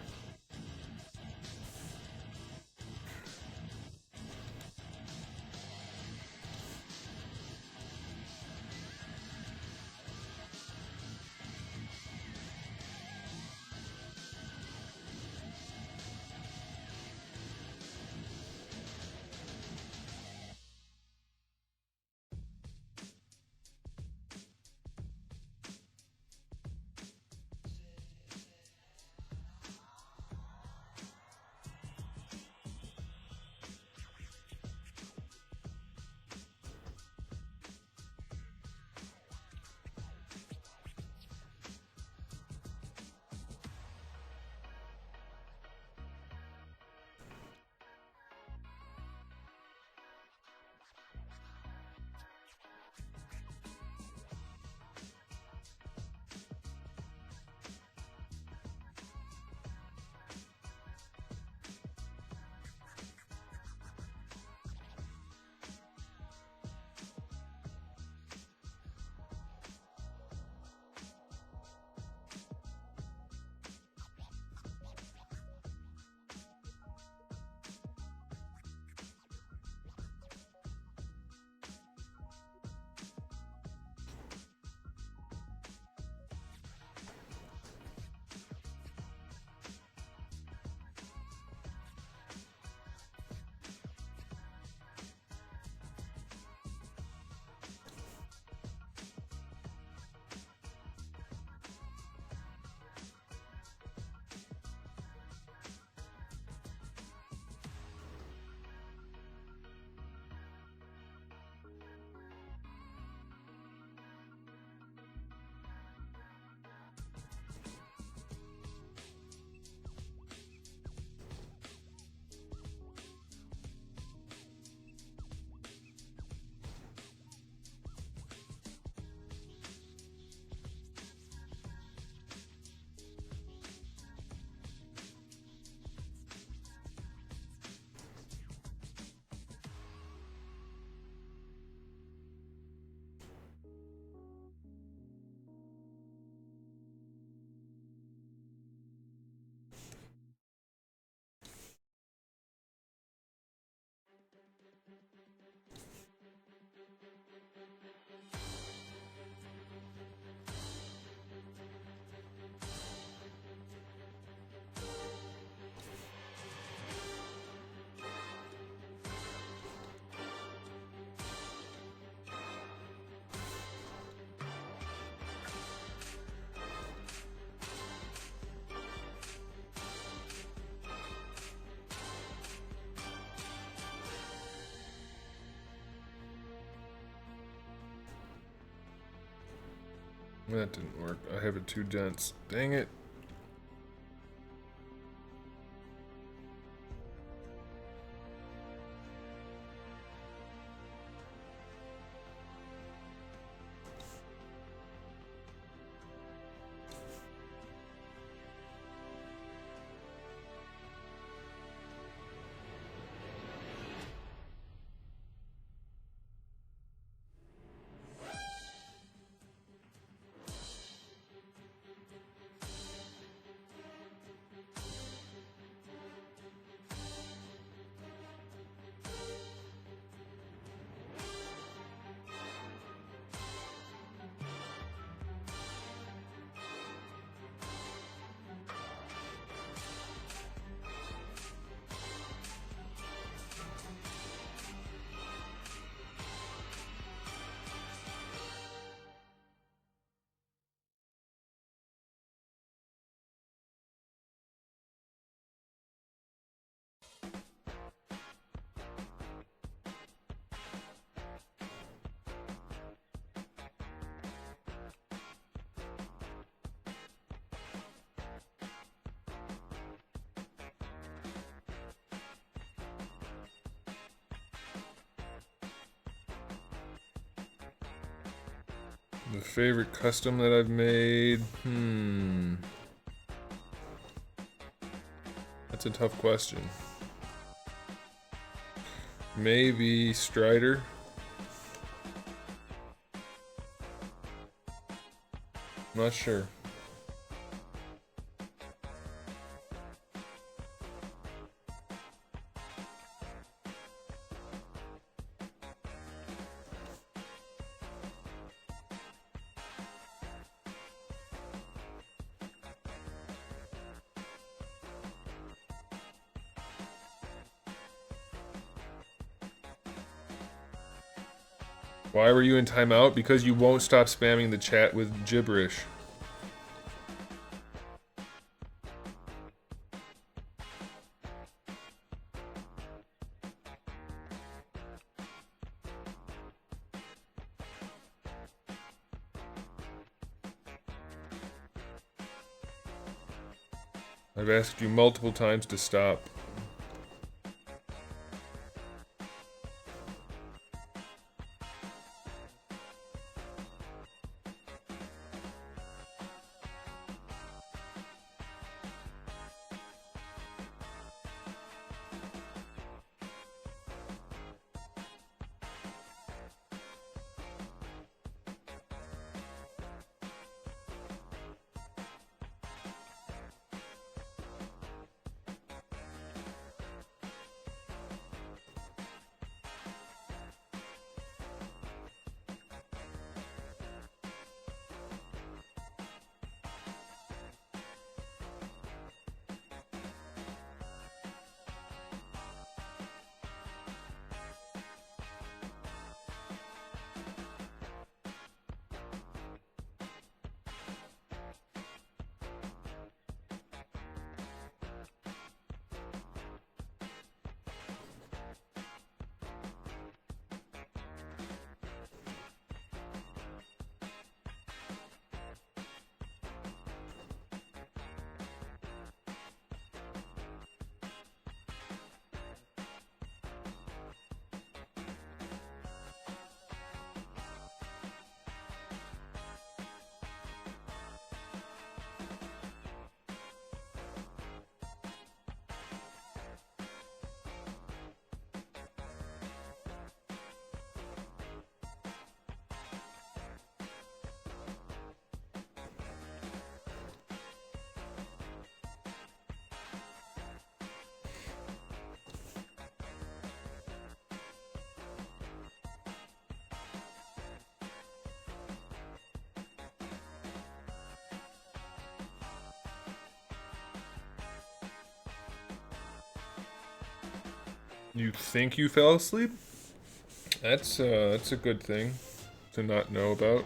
That didn't work. I have it too dense. Dang it. The favorite custom that I've made? That's a tough question. Maybe Strider. Not sure. Why were you in timeout? Because you won't stop spamming the chat with gibberish. I've asked you multiple times to stop. You think you fell asleep? That's a good thing to not know about.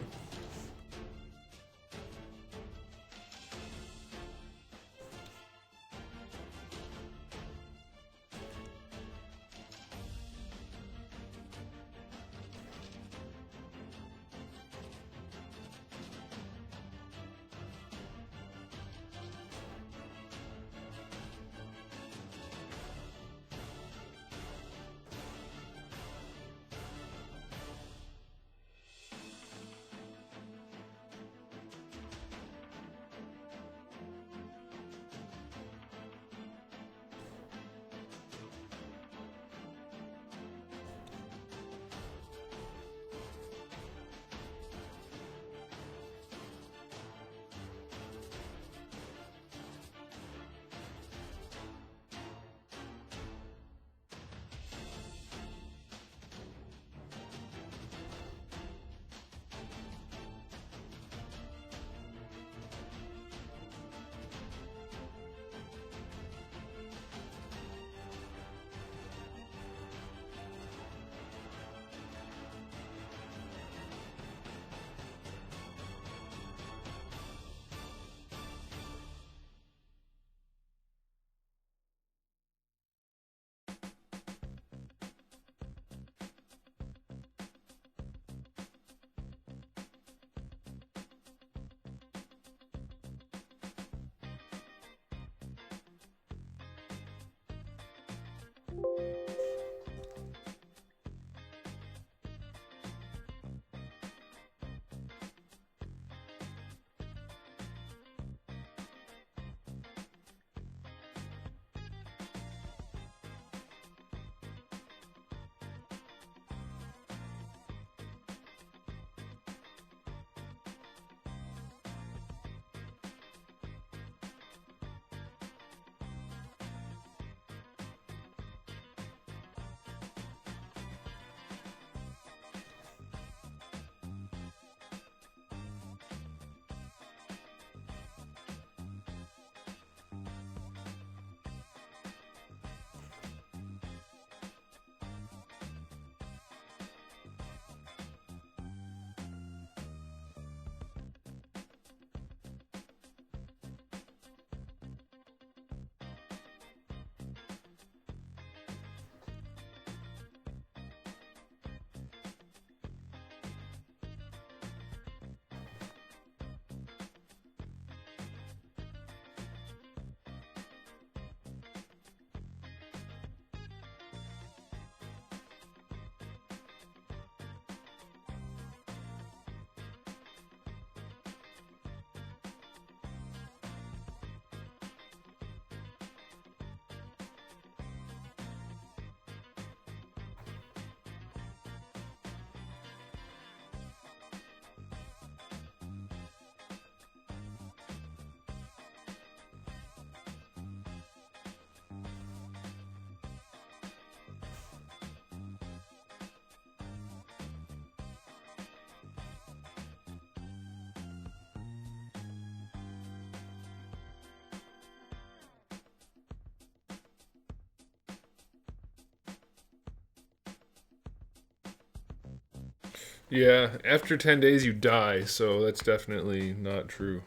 Yeah, after 10 days you die, so that's definitely not true.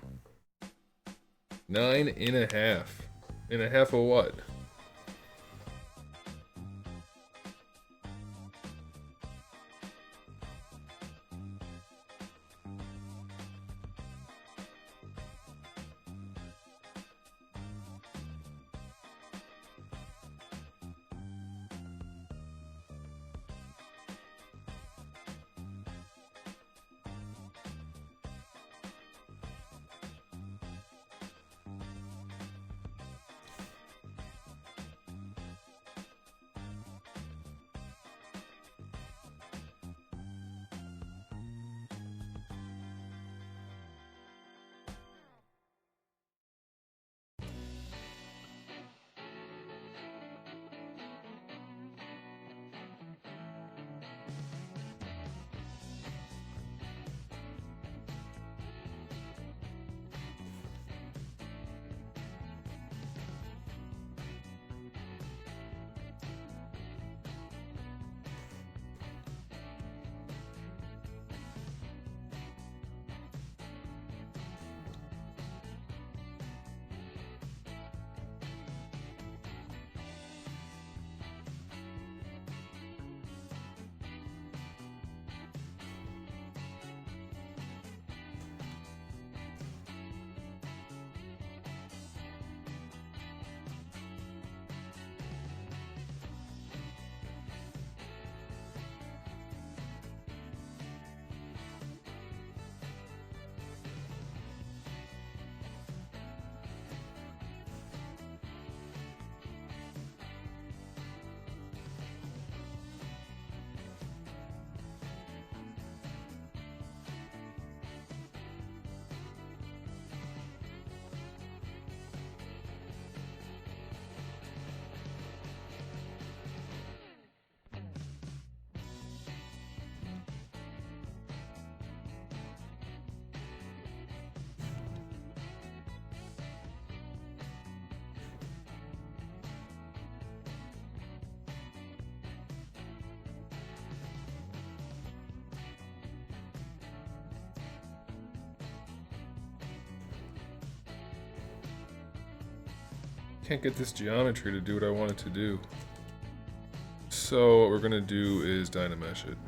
9.5. And a half of what? Can't get this geometry to do what I want it to do. So what we're gonna do is Dynamesh it.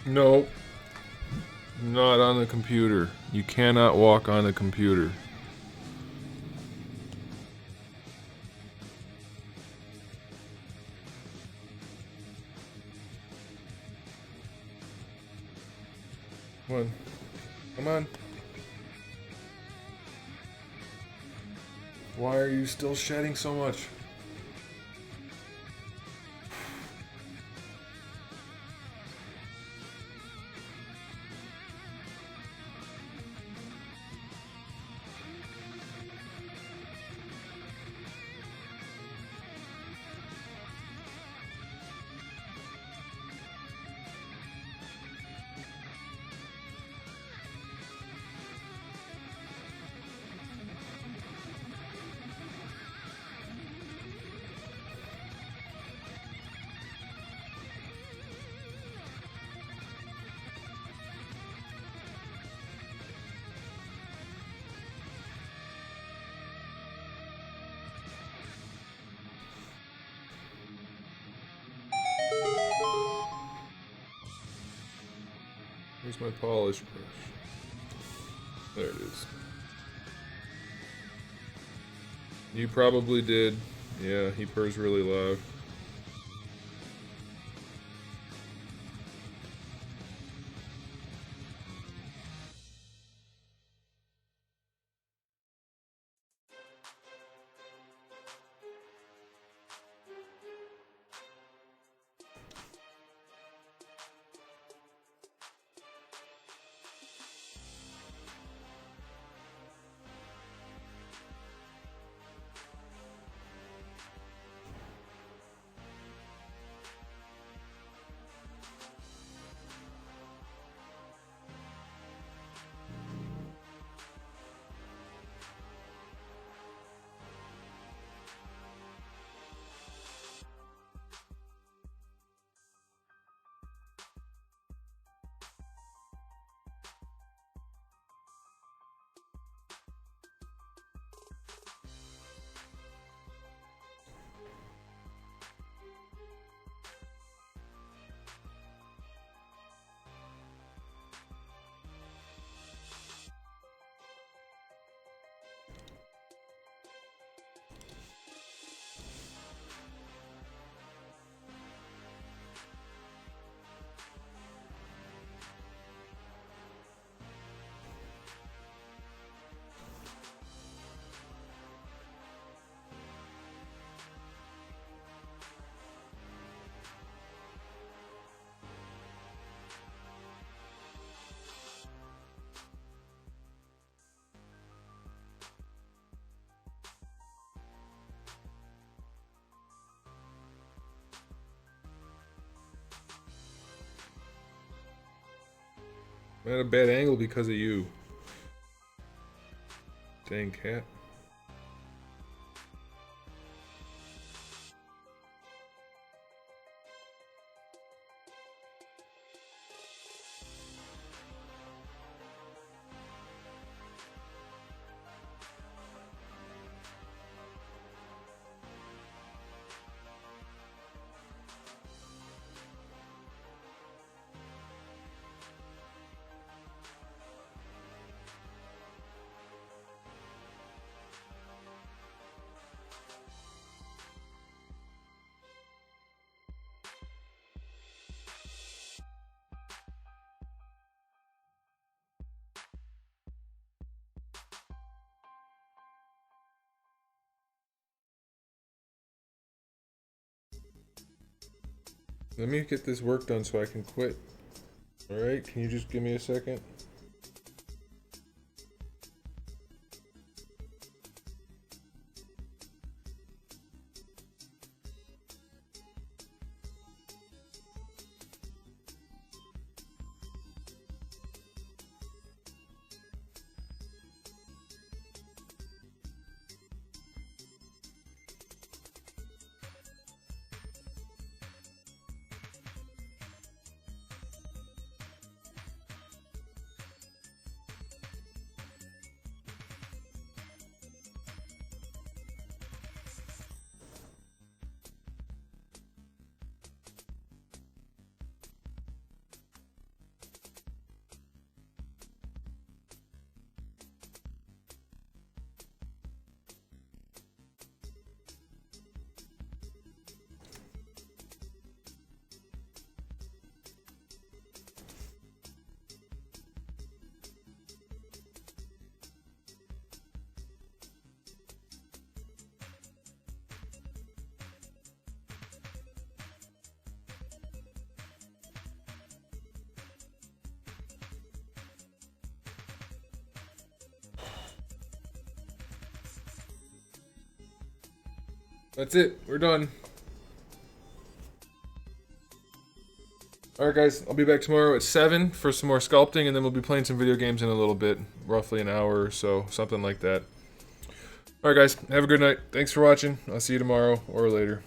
No. Not on the computer. You cannot walk on the computer. Come on. Come on. Why are you still shedding so much? Where's my polish brush? There it is. You probably did. Yeah, he purrs really loud. I'm at a bad angle because of you. Dang cat. Let me get this work done so I can quit. Alright, can you just give me a second? That's it. We're done. Alright guys, I'll be back tomorrow at 7 for some more sculpting, and then we'll be playing some video games in a little bit. Roughly an hour or so, something like that. Alright guys, have a good night. Thanks for watching. I'll see you tomorrow or later.